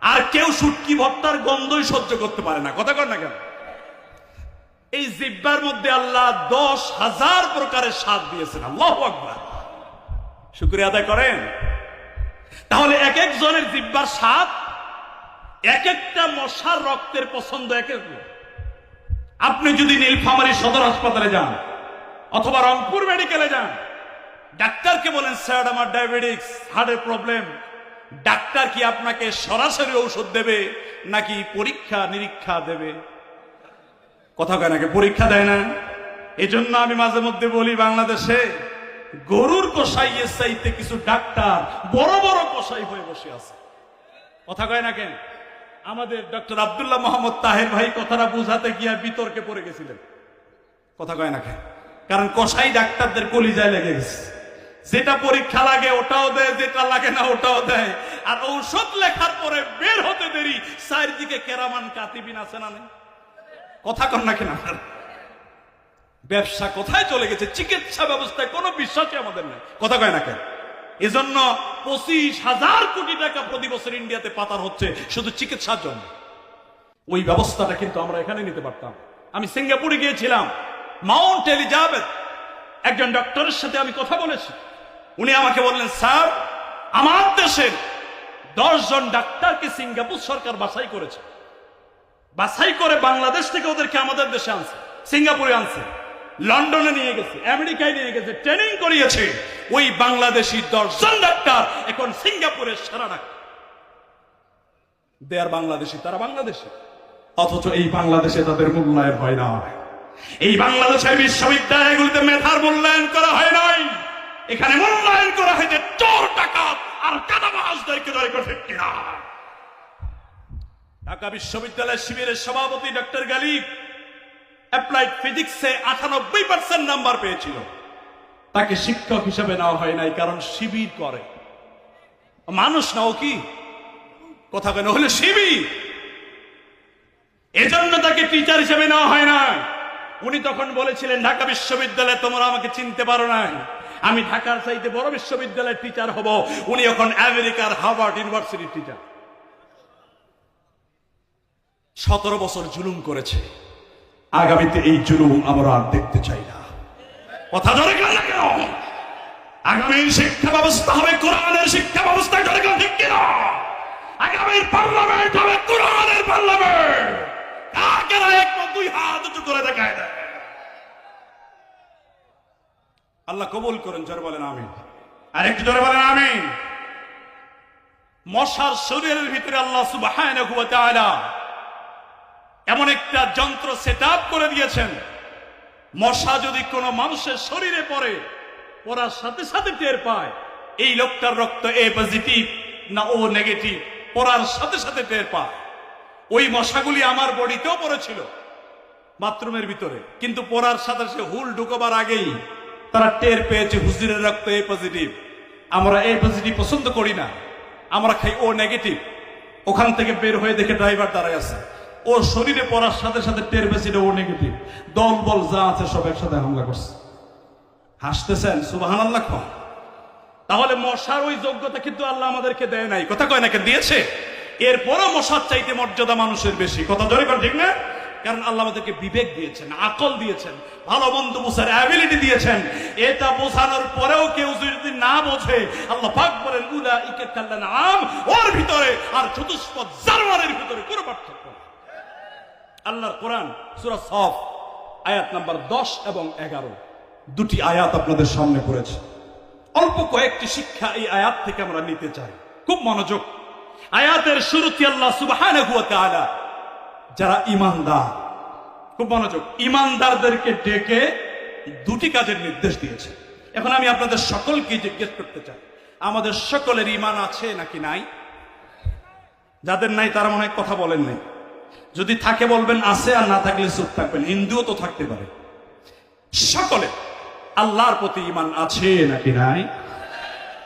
আর কেউ শুটকি ভর্তার গন্ধই সহ্য করতে পারে না। কথা কয় না কেন? এই জিব্বার মধ্যে আল্লাহ 10,000 প্রকারের স্বাদ দিয়েছেন। আল্লাহু আকবার, শুকরিয়া আদায় করেন। তাহলে এক একজনের জিব্বার স্বাদ, এক একটা মশার রক্তের পছন্দ এক এক। আপনি যদি নীলফামারী সদর হাসপাতালে যান অথবা রংপুর মেডিকেলে যান, ডাক্তারকে বলেন স্যার আমার ডায়াবেটিস, হার্টের প্রবলেম, ডাক্তার কি আপনাকে সরাসরি ঔষধ দেবে নাকি পরীক্ষা নিরীক্ষা দেবে? কথা কয় নাকি? পরীক্ষা দেয় না। এজন্য আমি মাঝে মধ্যে বলি বাংলাদেশে গরুর কসাইয়ের চাইতে কিছু ডাক্তার বড় বড় কসাই হয়ে বসে আছে। কথা কয় না কেন? আমাদের ডক্টর আব্দুল্লাহ মোহাম্মদ তাহের ভাই কথাটা বুঝাতে গিয়া বিতর্কে পড়ে গেছিলেন। কথা কয় না কেন? কারণ কসাই ডাক্তারদের কলিজায় লেগে গেছে। যেটা পরীক্ষা লাগে ওটাও দেয়, যেটা লাগে না ওটাও দেয়। আর ঔষধ লেখার পরে বের হতে দেরি, চারিদিকে কেরামান কাতিবিন আছে না নেই? কথা কন না কেন? ব্যবসা কোথায় চলে গেছে? চিকিৎসা ব্যবস্থায় কোনো বিশ্বাসই আমাদের নেই। কথা কয় না কেন? এজন্য 25,000 কোটি টাকা প্রতি বছর ইন্ডিয়াতে পাচার হচ্ছে শুধু চিকিৎসার জন্য। ওই ব্যবস্থাটা কিন্তু আমরা এখানে নিতে পারতাম। আমি সিঙ্গাপুরে গিয়েছিলাম, মাউন্ট এলিজাবেথ, একজন ডক্টরের সাথে আমি কথা বলেছি। উনি আমাকে বললেন স্যার আমার দেশের 10 জন ডাক্তারকে সিঙ্গাপুর সরকার বাছাই করেছে, বাছাই করে বাংলাদেশ থেকে ওদেরকে আমাদের দেশে আনছে, সিঙ্গাপুরে আনছে, লন্ডনে নিয়ে গেছে, আমেরিকায় নিয়ে গেছে, ট্রেনিং করিয়েছে। ওই বাংলাদেশি 10 জন ডাক্তার এখন সিঙ্গাপুরের সেরা ডাক্তার। দেয়ার বাংলাদেশি, তারা বাংলাদেশি, অথচ এই বাংলাদেশে তাদের মূল্যায়ন হয় না। এই বাংলাদেশের বিশ্ববিদ্যালয়গুলিতে মেধার মূল্যায়ন করা হয় নাই, এখানে মূল্যায়ন করা হয়েছে চোর ডাকাত আর কাদাবাজদেরকে ধরে ঠিক কিনা। ঢাকা বিশ্ববিদ্যালয় শিবিরের সভাপতি ডক্টর গালিব অ্যাপ্লাইড ফিজিক্সে 98% নাম্বার পেয়েছিল। তাকে শিক্ষক হিসেবে নেওয়া হয় নাই, কারণ শিবির করে মানুষ না, ও কি কথা কেন হলে শিবির, এজন্য তাকে টিচার হিসেবে নেওয়া হয় না। উনি তখন বলেছিলেন ঢাকা বিশ্ববিদ্যালয়ে তোমরা আমাকে চিনতে পারো না, আমি ঢাকার চাইতে বড় বিশ্ববিদ্যালয়ের টিচার হব। উনি এখন আমেরিকার হার্ভার্ড ইউনিভার্সিটির টিচার। 17 বছর জুলুম করেছে, আগামীতে এই জুলুম আমরা আর দেখতে চাই না। কথা ধরে কেন? আগামীর শিক্ষা ব্যবস্থা হবে কোরআনের শিক্ষা ব্যবস্থা, ঠিক কিনা? আগামীর পার্লামেন্ট হবে কোরআনের পার্লামেন্ট। কাকেরা একমত 2 হাত উঁচু করে দেখায় দেয়। আল্লাহ কবুল করেন, জোরে বলেন আমিন। আর একটু জোরে বলেন আমিন। মশার শরীরের ভিতরে আল্লাহ সুবহানাহু ওয়া তাআলা এমন একটা যন্ত্র সেটআপ করে দিয়েছেন, মশা যদি কোনো মানুষের শরীরে পড়ে, পড়ার সাথে সাথে টের পায় এই লোকটার রক্ত এ পজিটিভ না ও নেগেটিভ, পড়ার সাথে সাথে টের পায়। ওই মশাগুলি আমার বডিতেও পড়েছিল বাথরুমের ভিতরে, কিন্তু পড়ার সাথে সাথে হুল ঢুকবার আগেই তারা টের পেয়েছে হুজুরের রক্ত এ পজিটিভ। আমরা এ পজিটিভ পছন্দ করি না, আমরা খাই ও নেগেটিভ। ওখান থেকে বের হয়ে দেখে ড্রাইভার দাঁড়ায় আছে, ওর শরীরে পড়ার সাথে সাথে টের পেয়েছিল ও নেগেটিভ। দল বল যা আছে সব একসাথে হামলা করছে। হাসতেছেন, সুবহানাল্লাহ। তাহলে মশার ওই যোগ্যতা কিন্তু আল্লাহ আমাদেরকে দেয় নাই। কথা কয় না কেন? দিয়েছে। এরপরও মশার চাইতে মর্যাদা মানুষের বেশি। কথা জোরে কর, ঠিক না? কারণ আল্লাহ আমাদেরকে বিবেক দিয়েছেন, আকল দিয়েছেন, ভালো মন্দ বোঝার অ্যাবিলিটি দিয়েছেন। এটা বোঝানোর পরেও কেউ যদি না বোঝে, আল্লাহ পাক বলেন উলাইকা কাল্লানআম, ওর ভিতরে আর চতুষ্পদ জানোয়ারের ভিতরে কোনো পার্থক্য নেই। আল্লাহর কোরআন সূরা সফ আয়াত নাম্বার 10 এবং 11, দুটি আয়াত আপনাদের সামনে পড়েছে। অল্প কয়েকটি শিক্ষা এই আয়াত থেকে আমরা নিতে চাই, খুব মনোযোগ। আয়াতের শুরুতে আল্লাহ সুবহানাহু ওয়া তাআলা যারা ঈমানদার, খুব মনোযোগ, ঈমানদারদেরকে ডেকে দুটি কাজের নির্দেশ দিয়েছে। এখন আমি আপনাদের সকলকে জিজ্ঞেস করতে চাই, আমাদের সকলের ঈমান আছে নাকি নাই? যাদের নাই তারা মনে হয় কথা বলেন নাই। যদি থাকে বলবেন আছে, আর না থাকলে চুপ থাকবেন। হিন্দুও তো থাকতে পারে। সকলে আল্লাহর প্রতি ঈমান আছে নাকি নাই?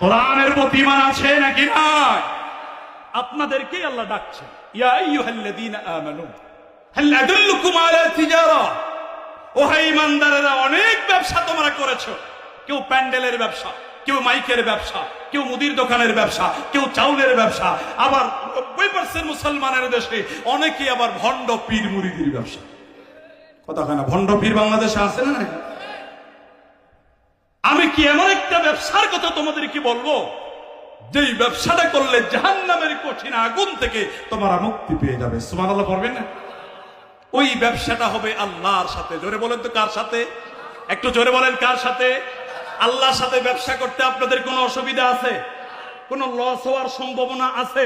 কোরআনের প্রতি ঈমান আছে নাকি নাই? আপনাদেরকেই আল্লাহ ডাকছেন, ইয়া আইয়ুহাল্লাযীনা আমানু হাল আদুল্লুকুম আলা তিজারা। ও হে ঈমানদারেরা, অনেক ব্যবসা তোমরা করেছো। কেউ প্যান্ডেলের ব্যবসা, কেউ মাইকের ব্যবসা, কেউ মুদির দোকানের ব্যবসা, কেউ চাউলের ব্যবসা, আবার 90% মুসলমানের দেশে অনেকে আবার ভণ্ড পীর মুরিদির ব্যবসা। কথা হয় না? ভণ্ড পীর বাংলাদেশে আছে না? আমি কি এমন একটা ব্যবসার কথা তোমাদেরকে বলবো যেই ব্যবসাটা করলে জাহান্নামের কঠিন আগুন থেকে তোমরা মুক্তি পেয়ে যাবে? সুবহানাল্লাহ পড়বেন না? ওই ব্যবসাটা হবে আল্লাহর সাথে। জোরে বলেন তো কার সাথে? একটু জোরে বলেন কার সাথে? আল্লাহর সাথে ব্যবসা করতে আপনাদের কোনো অসুবিধা আছে? কোনো লস হওয়ার সম্ভাবনা আছে?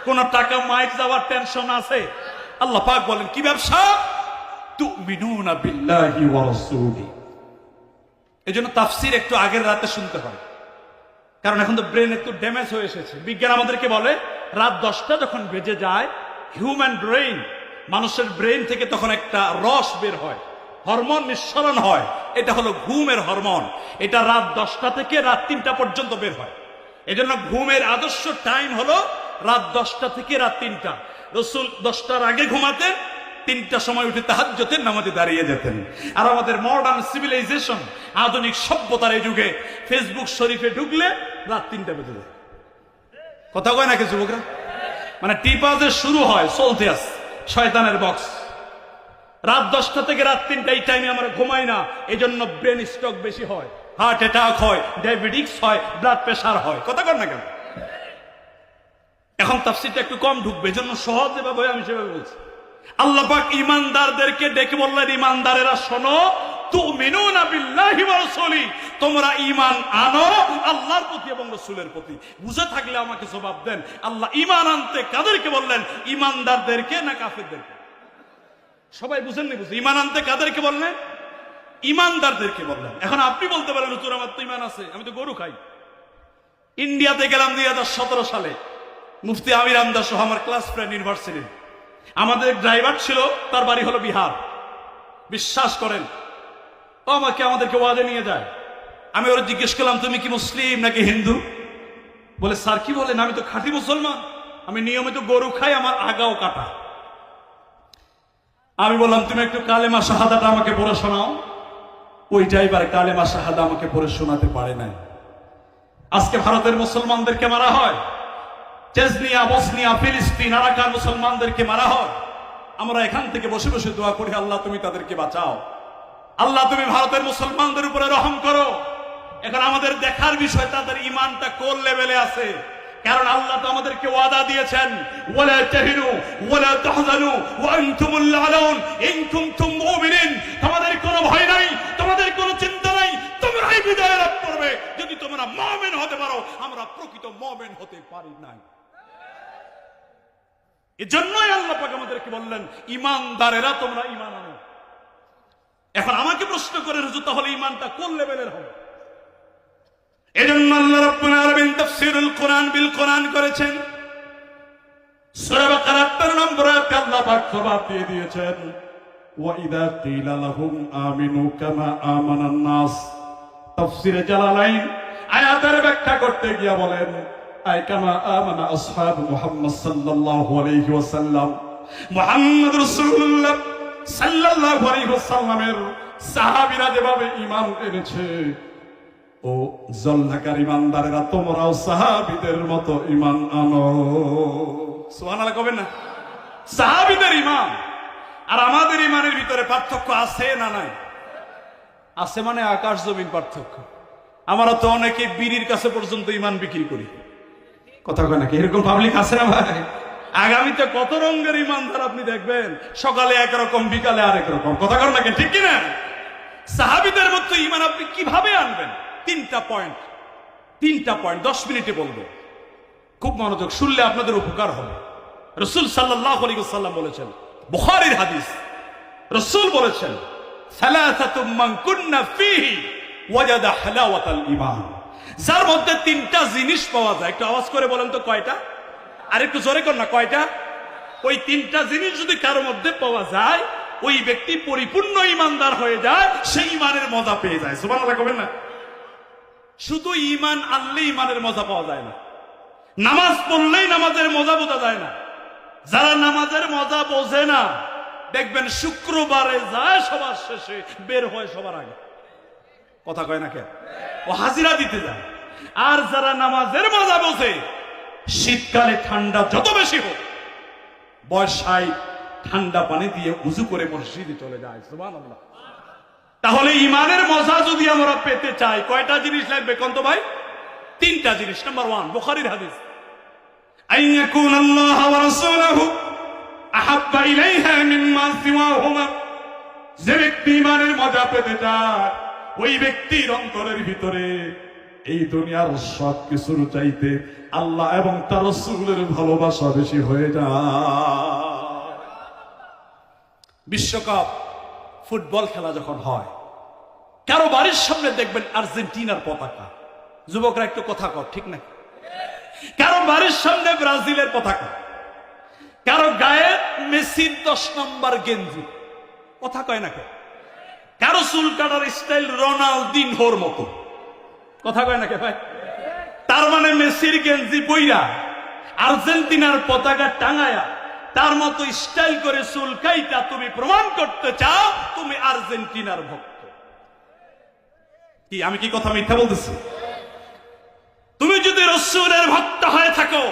কোন টাকা মাইক যাওয়ার টেনশন আছে? আল্লাহ পাক বলেন কি ব্যবসা? তুমিনুনা বিল্লাহি ওয়া রাসূলি। এজন্য তাফসীর একটু আগের রাতে শুনতে হয়, কারণ এখন তো ব্রেন একটু ড্যামেজ হয়ে এসেছে। বিজ্ঞান আমাদেরকে বলে রাত 10টা যখন বেজে যায়, হিউম্যান ব্রেইন, মানুষের ব্রেইন থেকে তখন একটা রস বের হয়, হরমোন নিঃসরণ হয়। এটা হলো ঘুমের হরমোন। এটা রাত 10টা থেকে রাত 3টা পর্যন্ত বের হয়। এজন্য ঘুমের আদর্শ টাইম হলো রাত 10টা থেকে রাত 3টা। রাসূল 10টার আগে ঘুমাতেন, 3টার সময় উঠে তাহাজ্জুদের নামাজে দাঁড়িয়ে যেতেন। আর আমাদের মডার্ন সিভিলাইজেশন, আধুনিক সভ্যতার এই যুগে ফেসবুক শরীফে ঢুকলে রাত 3টা বেজে যায়। কথা কয় নাকি যুবকরা? মানে টিপা যে শুরু হয়, চলতে আছে শয়তানের বক্স। রাত 10টা থেকে রাত 3টা এই টাইমে আমরা ঘুমাই না। এই জন্য ব্রেন স্ট্রোক বেশি হয়, হার্ট অ্যাটাক হয়, ডায়াবেটিস হয়, ব্লাড প্রেশার হয়। কথা কর না কেন? এখন তাফসীরটা একটু কম ঢুকবে, এজন্য সহজে ভাবে আমি সেভাবে বলছি। আল্লাহ পাক ঈমানদারদেরকে ডেকে বললেন, ঈমানদারেরা শোনো, তুমিনুনা বিল্লাহি ওয়া রাসূলি, তোমরা ঈমান আনো আল্লাহর প্রতি এবং রাসূলের প্রতি। বুঝে থাকলে আমাকে জবাব দেন, আল্লাহ ঈমান আনতে কাদেরকে বললেন? ঈমানদারদেরকে না কাফেরদেরকে? সবাই বুঝেননি? বুঝে ঈমান আনতে কাদেরকে বললেন? ঈমানদারদেরকে বললেন। এখন আপনি বলতে পারেন, হুজুর আমার তো ঈমান আছে, আমি তো গরু খাই। ইন্ডিয়াতে গেলাম 2017 সালে, মুফতি আমির আমদার সহ আমার ক্লাস ফ্রেন্ড ইউনিভার্সিটি। আমাদের ড্রাইভার ছিল, তার বাড়ি হলো বিহার। বিশ্বাস করেন, ও আমাদেরকে ওয়াজে নিয়ে যায়। আমি ওরা জিজ্ঞেস করলাম, তুমি কি মুসলিম নাকি হিন্দু? বলে, স্যার কি বলেন, আমি তো খাঁটি মুসলমান, আমি নিয়মিত গরু খাই, আমার আগাও কাটা। আমি বললাম, তুমি একটু কালেমা শাহাদাটা আমাকে পড়ে শোনাও। ওই ড্রাইভার কালেমা শাহাদা আমাকে পড়ে শোনাতে পারে নাই। আজকে ভারতের মুসলমানদেরকে মারা হয়, চেচনিয়া, বসনিয়া, ফিলিস্তিন, আরাকান মুসলমানদেরকে মারা হয়। আমরা এখান থেকে বসে বসে দোয়া করি, আল্লাহ তুমি তাদেরকে বাঁচাও, আল্লাহ তুমি ভারতের মুসলমানদের উপরে রহম করো। এখন আমাদের দেখার বিষয় তাদের ঈমানটা কোন লেভেলে আছে, কারণ আল্লাহ তো আমাদেরকে ওয়াদা দিয়েছেন, ওয়ালা তাহিনু ওয়ালা তাহজানু ওয়া আনতুমুল আলাউন ইন কুনতুম মুমিনিন। তোমাদের কোনো ভয় নাই, তোমাদের কোনো চিন্তা নাই, তোমরাই বিজয় লাভ করবে যদি তোমরা মুমিন হতে পারো। আমরা প্রকৃত মুমিন হতে পারি নাই, এজন্যই আল্লাহ পাক আমাদেরকে বললেন, ঈমানদারেরা তোমরা ঈমান আনো। এখন আমাকে প্রশ্ন করে, হুজুর তাহলে ঈমানটা কোন লেভেলের হবে? এজন্য আল্লাহ রাব্বুল আলামিন তাফসীরুল কোরআন বিল কোরআন করেছেন। সূরা বাকারা 78 নম্বর আয়াতে আল্লাহ পাক জবাব দিয়ে দিয়েছেন, ওয়া ইযা কিলা লাহুম আমিনু কামা আমানান নাস। তাফসীরে জালালাইন আয়াতের ব্যাখ্যা করতে গিয়ে বলেন, আই কামা আমানা আসহাবু মুহাম্মদ সাল্লাল্লাহু আলাইহি ওয়াসাল্লাম। মুহাম্মদ রাসূলুল্লাহ সাল্লাল্লাহু আলাইহি ওয়াসাল্লামের সাহাবীরা যেভাবে ঈমান এনেছে, ও জল্লাকার ঈমানদারেরা তোমরাও সাহাবীদের মতো ঈমান আনো। সুবহানাল্লাহ কবেন না? সাহাবীদের ঈমান আর আমাদের ঈমানের ভিতরে পার্থক্য আছে না নাই? আছে, মানে আকাশ জমিন পার্থক্য। আমরা তো অনেকে বিড়ির কাছে পর্যন্ত ঈমান বিক্রি করি। কথা কয় নাকি? এরকম পাবলিক আছে না ভাই? আগামীতে কত রঙের ইমানদার আপনি দেখবেন, সকালে একরকম বিকালে আরেক রকম। কথা কর নাকি, ঠিক কিনা? সাহাবীদের মতো ইমান আপনি কিভাবে আনবেন? তিনটা পয়েন্ট 10 মিনিটে বলবো, খুব মনোযোগ শুনলে আপনাদের উপকার হবে। রাসূল সাল্লাল্লাহু আলাইহি ওয়াসাল্লাম বলেছেন, বুখারীর হাদিস, রাসূল বলেছেন, সালাসাতুম মান কুন্না ফীহি ওয়াজাদা হালাওয়াতাল ঈমান। যার মধ্যে তিনটা জিনিস পাওয়া যায়, একটু আওয়াজ করে বলেন তো কয়টা? আর একটু জোরে কর না, কয়টা? ওই তিনটা জিনিস যদি কারো মধ্যে পাওয়া যায়, ওই ব্যক্তি পরিপূর্ণ ইমানদার হয়ে যায়, সেই ইমানের মজা পেয়ে যায়। সুবহানাল্লাহ কবেন না? শুধু ইমান আনলে ইমানের মজা পাওয়া যায় না, নামাজ পড়লেই নামাজের মজা বোঝা যায় না। যারা নামাজের মজা বোঝে না, দেখবেন শুক্রবারে যায় সবার শেষে, বের হয় সবার আগে। কথা কয় না কেন? ও হাজিরা দিতে যায়। আর যারা নামাজের মজা বোঝে, শীতকালে ঠান্ডা যত বেশি হোক, বর্ষায় ঠান্ডা পানি দিয়ে উযু করে মসজিদে চলে যায়। সুবহানাল্লাহ। তাহলে ইমানের মজা যদি আমরা পেতে চাই, কয়টা জিনিস লাগবে কোন তো ভাই? তিনটা জিনিস। নাম্বার 1, বুখারীর হাদিস, আইয়াকুন আল্লাহ ওয়া রাসূলুহু আহাব্বা ইলাইহা মিম্মা সিওয়াহুমা। যে ব্যক্তি ইমানের মজা পেতে চায়, ওই ব্যক্তির অন্তরের ভিতরে এই দুনিয়ার সব কিছুর চাইতে আল্লাহ এবং তার রাসূলের ভালোবাসা বেশি হয়ে যায়। বিশ্বকাপ ফুটবল খেলা যখন হয়, কারো বাড়ির সামনে দেখবেন আর্জেন্টিনার পতাকা। যুবকরা একটু কথা কর, ঠিক না? কারো বাড়ির সামনে ব্রাজিলের পতাকা, কারো গায়ে মেসির 10 নম্বর গেঞ্জি। কথা কয় না কেন? কারো চুল কাটার স্টাইল রোনালদিনহোর মতো। কথা কয় না কে ভাই? তার মানে মেসির গেঞ্জি বইরা আর্জেন্টিনার পতাকা টাঙায়া তার মতো স্টাইল করে চুল কাইটা তুমি প্রমাণ করতে চাও তুমি আর্জেন্টিনার ভক্ত। কি আমি কি কথা মিথ্যা বলতেছি? তুমি যদি রাসূলের ভক্ত হয়ে থাকো,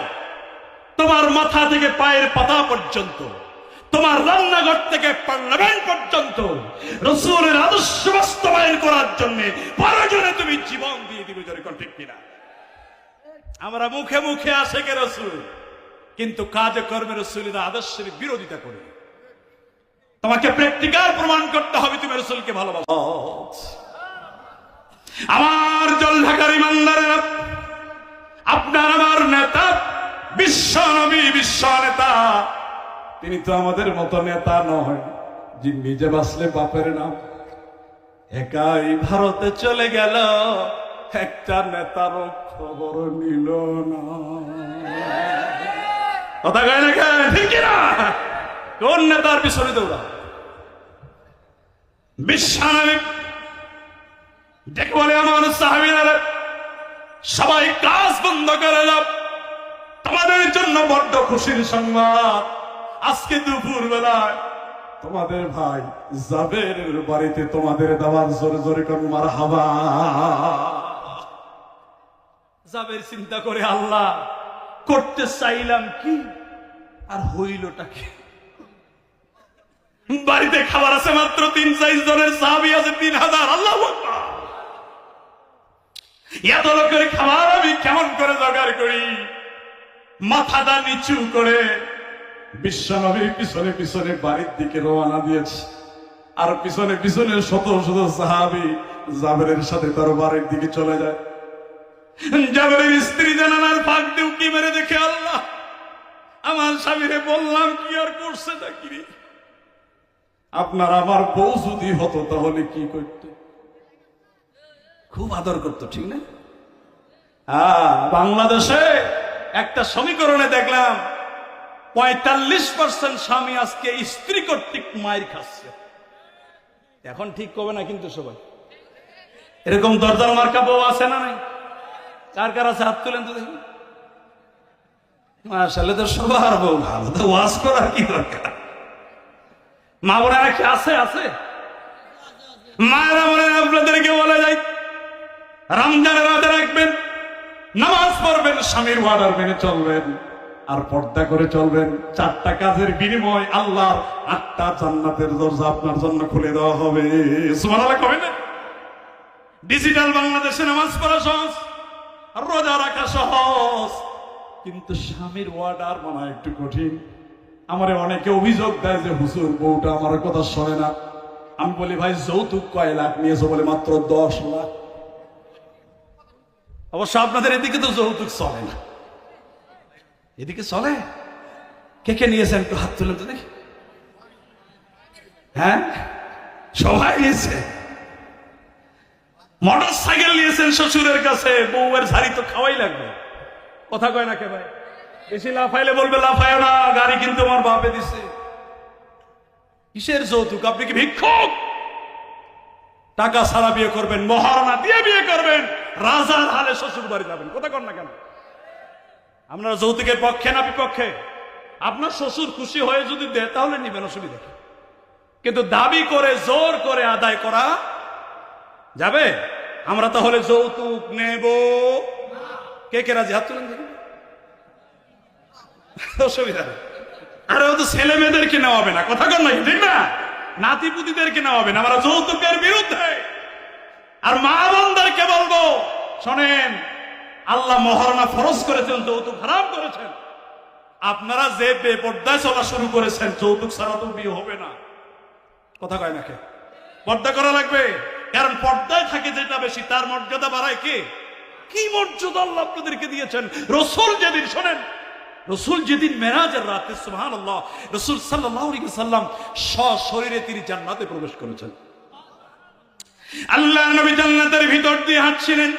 তোমার মাথা থেকে পায়ের পাতা পর্যন্ত, তোমার রান্নাঘর থেকে পার্লামেন্ট পর্যন্ত রাসূলের আদর্শ বাস্তবায়ন করার জন্য প্রয়োজনে তুমি জীবন দিয়ে দিবে। জোরে কোন ঠিক কিনা? আমরা মুখে মুখে আশিকে রাসূল, কিন্তু কাজে কর্মে রাসূলের আদর্শের বিরোধিতা করি। তোমাকে প্র্যাকটিক্যাল প্রমাণ করতে হবে তুমি রাসূলকে ভালোবাসো। আমার জল ঢাকার ইমানদারেরা, আপনার আমার নেতা বিশ্ব নবী, বিশ্ব নেতা, তিনি তো আমাদের মতো নেতা নয় যে নিজে বাঁচলে বাপের নাম। একাই ভারতে চলে গেল, একটা নেতারও খবর নিল না। কথা কয় না কেন? ঠিক না? কোন নেতার পিছনে দৌড়া? বিশ্বনবী দেখে বলে, আমার সাহাবীরা সবাই কাজ বন্ধ করে দাও, তোমাদের জন্য বড্ড খুশির সংবাদ। আজকে দুপুর বেলায় তোমাদের ভাই জাবেরের বাড়িতে তোমাদের দাওয়াত। জোরে জোরে কোন মারহাবা। জাবের চিন্তা করে, আল্লাহ করতে চাইলাম কি আর হইলটা কি? বাড়িতে খাবার আছে মাত্র 3-4 জনের, সাহাবী আছে 3000। আল্লাহু আকবার। এত লোকের খাবার আমি কেমন করে জোগাড় করি? মাথাটা নিচু করে বিশ্বনবীর পিছনে পিছনে বাড়ির দিকে রওনা দিয়েছে। আর পিছনে পিছনে শত শত সাহাবী জাবেরের সাথে তার বাড়ির দিকে চলে যায়। জাবেরের স্ত্রী জানালার ফাঁক দিয়ে উকি মেরে দেখে, আল্লাহ আমার স্বামীরে বললাম কি আর করছে না কি? আপনার আমার বউ যদি হতো তাহলে কি করতে? খুব আদর করতো, ঠিক না? বাংলাদেশে একটা সমীকরণে দেখলাম 45% স্বামী আজকে স্ত্রী কর্তৃক মায়ের খাচ্ছে। এখন ঠিক কবে না কিন্তু সবাই। এরকম দরজাল মার্কা বউ আছে না নাই? কার কার আছে হাত তুলেন তো দেখি। মাশাআল্লাহ, তো সবার বউ ভালো, তো ওয়াজ করার কি দরকার? মা বোনেরা কি আছে? আছে মায়েরা বোনেরা, আপনাদেরকে বলে যাই, রমজানের রাতে রাখবেন, নামাজ পড়বেন, স্বামীর ওয়ার্ডার মেনে চলবেন, আর পর্দা করে চলবেন। 4টা কাজের বিনিময় আল্লাহর 8টা জান্নাতের দরজা আপনার জন্য খুলে দেওয়া হবে। সুবহানাল্লাহ কবে না? ডিজিটাল বাংলাদেশে নামাজ পড়া সহজ, রোজা রাখা সহজ, কিন্তু স্বামীর ওয়ার্ডার মানা একটু কঠিন। আমারে অনেকে অভিযোগ দেয় যে হুজুর বউটা আমার কথা শোনে না। আমি বলি ভাই যৌতুক কয় লাখ নিয়েছো? বলে মাত্র 10 লাখ। অবশ্য আপনাদের এদিকে তো যৌতুক চলে না, এদিকে চলে। কে কে নিয়েছেন একটু হাত তুলেন তো দেখি। হ্যাঁ, সবাই নিয়েছে। মোটর সাইকেল নিয়েছেন শ্বশুরের কাছে, বউয়ের ঝাড়ি তো খাওয়াই লাগবে। কথা কয় না কে ভাই? বেশি লাফাইলে বলবে লাফায় না, গাড়ি কিন্তু আমার বাপে দিছে। কিসের যৌতুক? আপনি কি ভিক্ষুক? টাকা ছাড়া বিয়ে করবেন, মহারণা দিয়ে বিয়ে করবেন, রাজার হালে শ্বশুর বাড়ি যাবেন। কথা কন না কেন? আপনারা যৌতুকের পক্ষে না বিপক্ষে? আপনার শ্বশুর খুশি হয়ে যদি দেয় তাহলে নিবেন, অসুবিধা কি? কিন্তু দাবি করে জোর করে আদায় করা যাবে? আমরা তাহলে যৌতুক নেব। কে কে রাজি? হাত তুলেন দেখি। অসুবিধা নেই। আরে ও তো ছেলে মেয়েদেরকে নেওয়া হবে না। কথা কন নাকি? ঠিক না? নাতিপুতিদেরকে নেওয়া হবে না। আমরা যৌতুকের বিরুদ্ধে। আর মা বোনদেরকে বলবো, শোনেন, আল্লাহ মহারণা ফরজ করেছেন, যৌতুক হারাম করেছেন। আপনারা যে বেপর্দায় চলা শুরু করেছেন, যৌতুক ছাড়া তো বিয়ে হবে না। কথা কয় না কে? পর্দা করা লাগবে। কারণ পর্দায় থাকে যেটা বেশি, তার মর্যাদা বাড়ায় কে? কি মর্যাদা আল্লাহ আপনাদেরকে দিয়েছেন। রসুল যেদিন, শোনেন, রসুল যেদিন মেরাজের রাতে, সুবহানাল্লাহ, রসুল সাল্লাল্লাহু আলাইহি ওয়াসাল্লাম সশরীরে তিনি জান্নাতে প্রবেশ করেছেন। আল্লাহ নবী জান্নাতের ভিতর দিয়ে হাঁটছিলেন।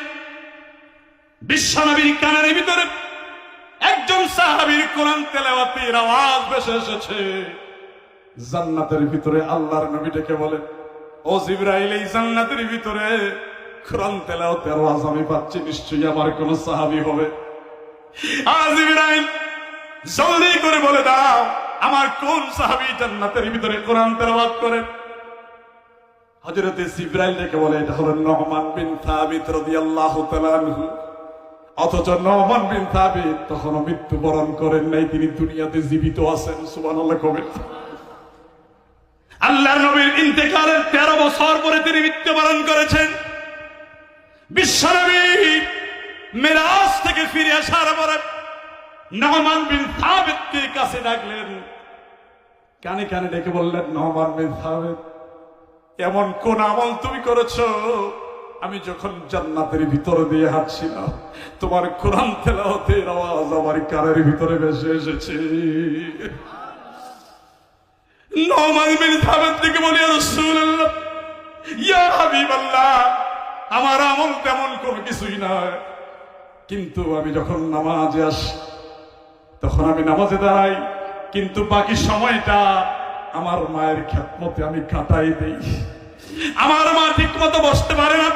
বিশ্ব নবীর কানের ভিতরে একজন সাহাবীর কোরআন তেলাওয়াতের আওয়াজ ভেসে এসেছে। জান্নাতের ভিতরে আল্লাহর নবী ডেকে বলেন, ও জিবরাইল, এই জান্নাতের ভিতরে কোরআন তেলাওয়াতের আওয়াজ আমি পাচ্ছি, নিশ্চয়ই আমার কোন সাহাবী হবে। জিবরাইল জলদি করে বলে দাও, আমার কোন সাহাবী জান্নাতের ভিতরে কোরআন তেলাওয়াত করে? হযরত জিবরাইল ডেকে বলে, এটা হলো নুমান বিন সাবিত রাদিয়াল্লাহু তাআলা আনহু। অথচ নুমান বিন সাবিত তখনও মৃত্যুবরণ করেন নাই, তিনি দুনিয়াতে জীবিত আছেন। সুবহানাল্লাহ কবেন। আল্লাহর নবীর ইন্তেকালের 13 বছর পরে তিনি মৃত্যুবরণ করেছেন। বিশ্বনবী মিরাজ থেকে ফিরে আসার পরে নুমান বিন সাবিতকে কাছে ডাকলেন, কানে কানে ডেকে বললেন, নুমান বিন সাবিত, এমন কোন আমল তুমি করেছো, আমি যখন জান্নাতের ভিতরে দিয়ে হাঁটছিলাম তোমার কোরআন তেলাওয়াতের আওয়াজ আমার কানের ভিতরে ভেসে এসেছে। নুমান বিন সাবিত থেকে বলি, ইয়া রাসূলুল্লাহ, ইয়া হাবিবাল্লাহ, আমার আমল তেমন কোনো কিছুই নয়, কিন্তু আমি যখন নামাজে আসি তখন আমি নামাজে দাঁড়াই, কিন্তু বাকি সময়টা আমার মায়ের খেদমতে আমি কাটাই দেই। আমার মা ঠিক মতো বসতে পারে না,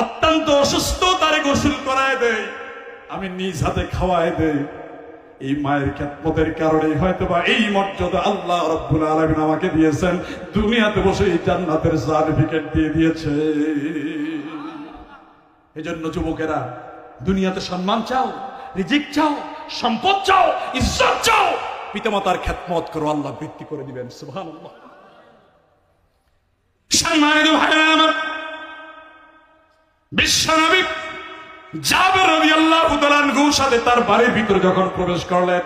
অত্যন্ত অসুস্থ, তারে গোসল করায় দেয়, আমি নিজ হাতে খাওয়াই দেই। এই মায়ের খেদমতের কারণে হয়তো বা এই মর্যাদা আল্লাহ রাব্বুল আলামিন আমাকে দিয়েছেন, দুনিয়াতে বসে এই জান্নাতের সার্টিফিকেট দিয়ে দিয়েছে। এজন্য যুবকেরা, দুনিয়াতে সম্মান চাও, রিজিক চাও, সম্পদ চাও, ইজ্জত চাও, পিতামাতার খেদমত করো, আল্লাহ বৃদ্ধি করে দিবেন। সুবহানাল্লাহ। সম্মানিত ভাইরা আমার, বিশ্বনবী জাবের রাদিয়াল্লাহু তাআলা আনহুর সাথে তার বাড়ির ভিতরে যখন প্রবেশ করলেন,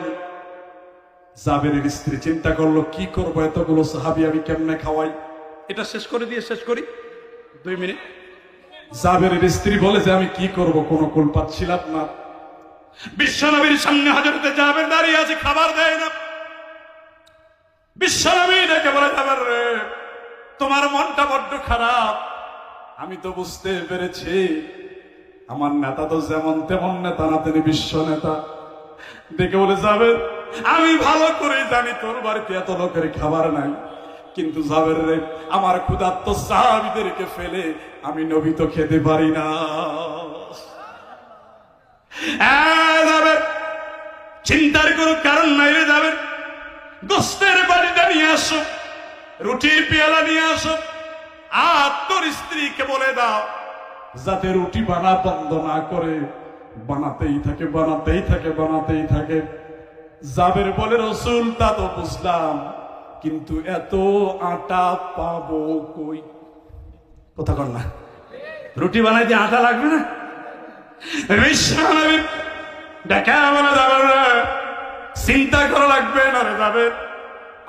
জাবেরের স্ত্রী চিন্তা করলো, কি করবো, এতগুলো সাহাবী আমি কেমনে খাওয়াই। এটা শেষ করে দিয়ে শেষ করি, 2 মিনিট। জাবেরের স্ত্রী বলে যে আমি কি করব, কোনো কুল পাচ্ছিলাম না। বিশ্বনবীর সামনে হযরতে জাবের দাঁড়িয়ে আছে, খাবার দেয় না। বিশ্বনবী ডেকে বলে, জাবের রে, তোমার মনটা বড্ড খারাপ। আমি তো বুঝতে পেরেছি আমার নেতা তো যেমন তেমন নেতা না, তিনি বিশ্ব নেতা। ডেকে বলে, জাবের, আমি ভালো করে জানি তোর বাড়িতে এত লোকের খাবার নাই, কিন্তু জাবের রে, আমার ক্ষুধার্ত সাহাবীদেরকে ফেলে আমি নবী তো খেতে পারি না। জাবের, চিন্তার কোনো কারণ নাই রে জাবের, গোস্তের বাটিটা নিয়ে আসো, রুটির পেয়ালা নিয়ে আসো, আর তোর স্ত্রীকে বলে দাও যাতে রুটি বানা বন্ধ না করে, বানাতেই থাকে, বানাতেই থাকে, বানাতেই থাকে। জাবের বলে, রসুল, তা তো বুঝলাম, কিন্তু এত আটা পাবো কই? কথা কর না, রুটি বানাইতে আটা লাগবে না? বিশ্বনবী ডেকে বলে যাবেন রে, চিন্তা করা লাগবে না রে যাবেন,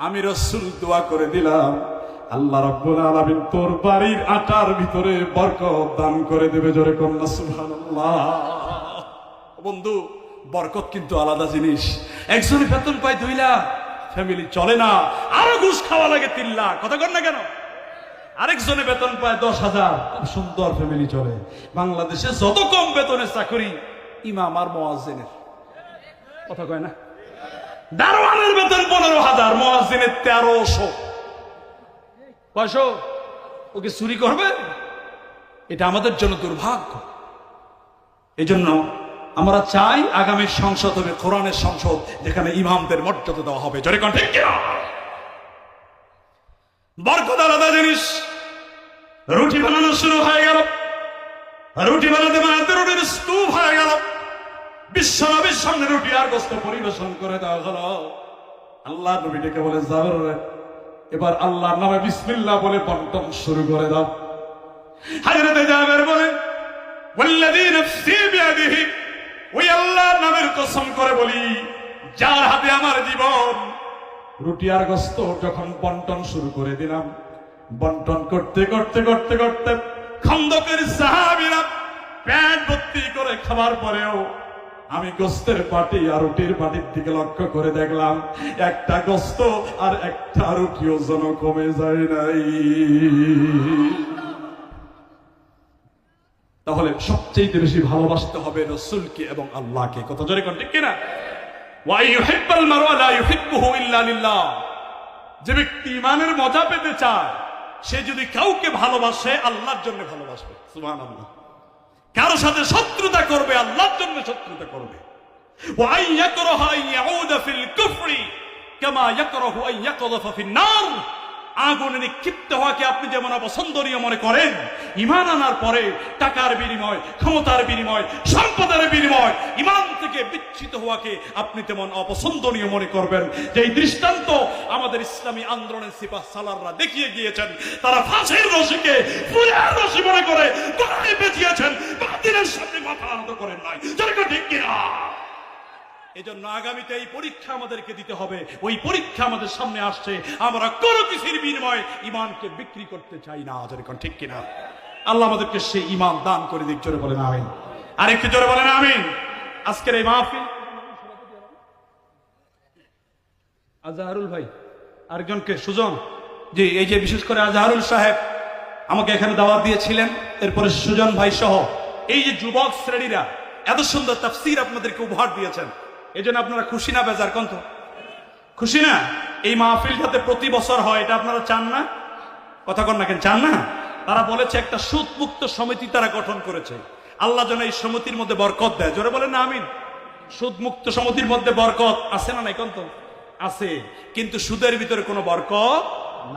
আমি রসুল দোয়া করে দিলাম আল্লাহ রাব্বুল আলামিন তোর বাড়ির আটার ভিতরে বরকত দান করে দেবে। জোরে কন্যা সুবহানাল্লাহ। বন্ধু, বরকত কিন্তু আলাদা জিনিস। একজনের বেতন পায় 2 লাখ, ফ্যামিলি চলে না, আরো ঘুষ খাওয়া লাগে 3 লাখ, কথা কর না কেন? আরেকজনের বেতন পায় 10,000, খুব সুন্দর ফ্যামিলি চলে। বাংলাদেশে যত কম বেতনের চাকরি ইমাম আর মুয়াজ্জিনের, কথা কয় না? দারোয়ানের বেতন 15,000, মুয়াজ্জিনের 1300। কয়শো? ওকে চুরি করবে? এটা আমাদের জন্য দুর্ভাগ্য। এই জন্য আমরা চাই আগামী সংসদ হবে কোরআনের সংসদ, যেখানে ইমামদের মর্যাদা দেওয়া হবে। জোরে কোন ঠিক কিনা? বরকত আলাদা জিনিস। রুটি বানানো শুরু হয়ে গেল, রুটি বানাতে বানাতে রুটির স্তূপ হয়ে গেল, বিশ্বনবীর সামনে রুটি আর গোস্ত পরিবেশন করে দেওয়া হলো। আল্লাহ নবী ডেকে বলে, জাবের এবার আল্লাহর নামে বিসমিল্লাহ বলে বন্টন শুরু করে দাও। হযরত জাবের বলে, ওয়াল্লাযী নাফসী বিয়াদিহি, ওই আল্লাহর নামের কসম করে বলি যার হাতে আমার জীবন। রুটি আর গোস্ত যখন বন্টন শুরু করে দিলাম, বন্টন করতে করতে করতে করতে খন্দকের সাহাবীরা পেট ভর্তি করে খাবার পরেও আমি গোস্তের পাটি আর রুটির পাটির দিকে লক্ষ্য করে দেখলাম একটা গোস্ত আর একটা রুটি ওজন কমে যায় নাই। তাহলে সবচেয়ে বেশি ভালোবাসতে হবে রাসূলকে এবং আল্লাহকে। কত জোরে কোন ঠিক কিনা? ওয়া ইউহিব্বুল মার'আ লা ইউহিব্বুহু ইল্লা লিল্লাহ। যে ব্যক্তি ঈমানের মজা পেতে চায়, সে যদি কাউকে ভালোবাসে আল্লাহর জন্য ভালোবাসবে। সুবহানাল্লাহ। কারো সাথে শত্রুতা করবে, আল্লাহর জন্য শত্রুতা করবে। ওয়া আন ইয়াকরাহা আন ইয়াউদা ফিল কুফরি কামা ইয়াকরাহু আন ইয়াকযাফা ফিন নার। আগুনে নিক্ষিপ্ত হওয়াকে আপনি যেমন অপছন্দনীয় মনে করেন, ঈমান আনার পরে টাকার বিনিময়, ক্ষমতার বিনিময়, সম্পদের বিনিময় ঈমান থেকে বিচ্ছিত হওয়াকে আপনি তেমন অপছন্দনীয় মনে করবেন। যেই দৃষ্টান্ত আমাদের ইসলামী আন্দোলনের সিপাহ সালাররা দেখিয়ে গিয়েছেন, তারা ফাঁসির রশিকে ফুলের রশি মনে করে গলায় পেঁচিয়েছেন, বাতিলের সামনে মাথা নত করেন নাই। যেরকম ঠিক কিনা? এজন্য আগামীতে এই পরীক্ষা আমাদেরকে দিতে হবে। ওই পরীক্ষা আমাদের সামনে আসছে, আমরা কোনো কিছুর বিনিময়ে ঈমানকে বিক্রি করতে চাই না। যেরকম ঠিক কিনা? আল্লাহ আমাদেরকে সেই ঈমান দান করে দিক। জোরে বলেন আমিন। আরেকটু জোরে বলেন আমিন। আজকের এই মাহফিল, আজহারুল ভাই, আরেকজনকে সুজন জি, এই যে বিশেষ করে আজহারুল সাহেব আমাকে এখানে দাওয়াত দিয়েছিলেন, এরপরে সুজন ভাই সহ এই যে যুবক শ্রেণীরা এত সুন্দর তাফসীর আপনাদেরকে উপহার দিয়েছেন, এই জন্য আপনারা খুশি না বেজার? কন্ত খুশি না? এই মাহফিল যাতে প্রতি বছর হয়, এটা আপনারা চান না? কথা কন না কেন? চান না? তারা বলেছে একটা সুদ মুক্ত সমিতি তারা গঠন করেছে। আল্লাহ যেন এই সমিতির মধ্যে বরকত দেয়। জোরে বলেন না আমিন। সুদ মুক্ত সমিতির মধ্যে বরকত আছে না নাই? কন্ত আছে, কিন্তু সুদের ভিতরে কোনো বরকত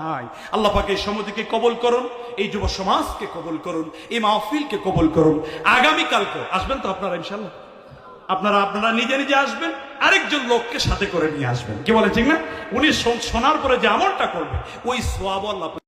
নাই। আল্লাহ পাক এই সমিতিকে কবুল করুন, এই যুব সমাজকে কবুল করুন, এই মাহফিলকে কবুল করুন। আগামী কালকে আসবেন তো আপনারা ইনশাআল্লাহ? আপনারা নিজে নিজে আসবেন, আরেকজন লোককে সাথে করে নিয়ে আসবেন। কি বলে ঠিক না? উনি শোনার পরে যে আমলটা করবে, ওই সওয়াব আল্লাহ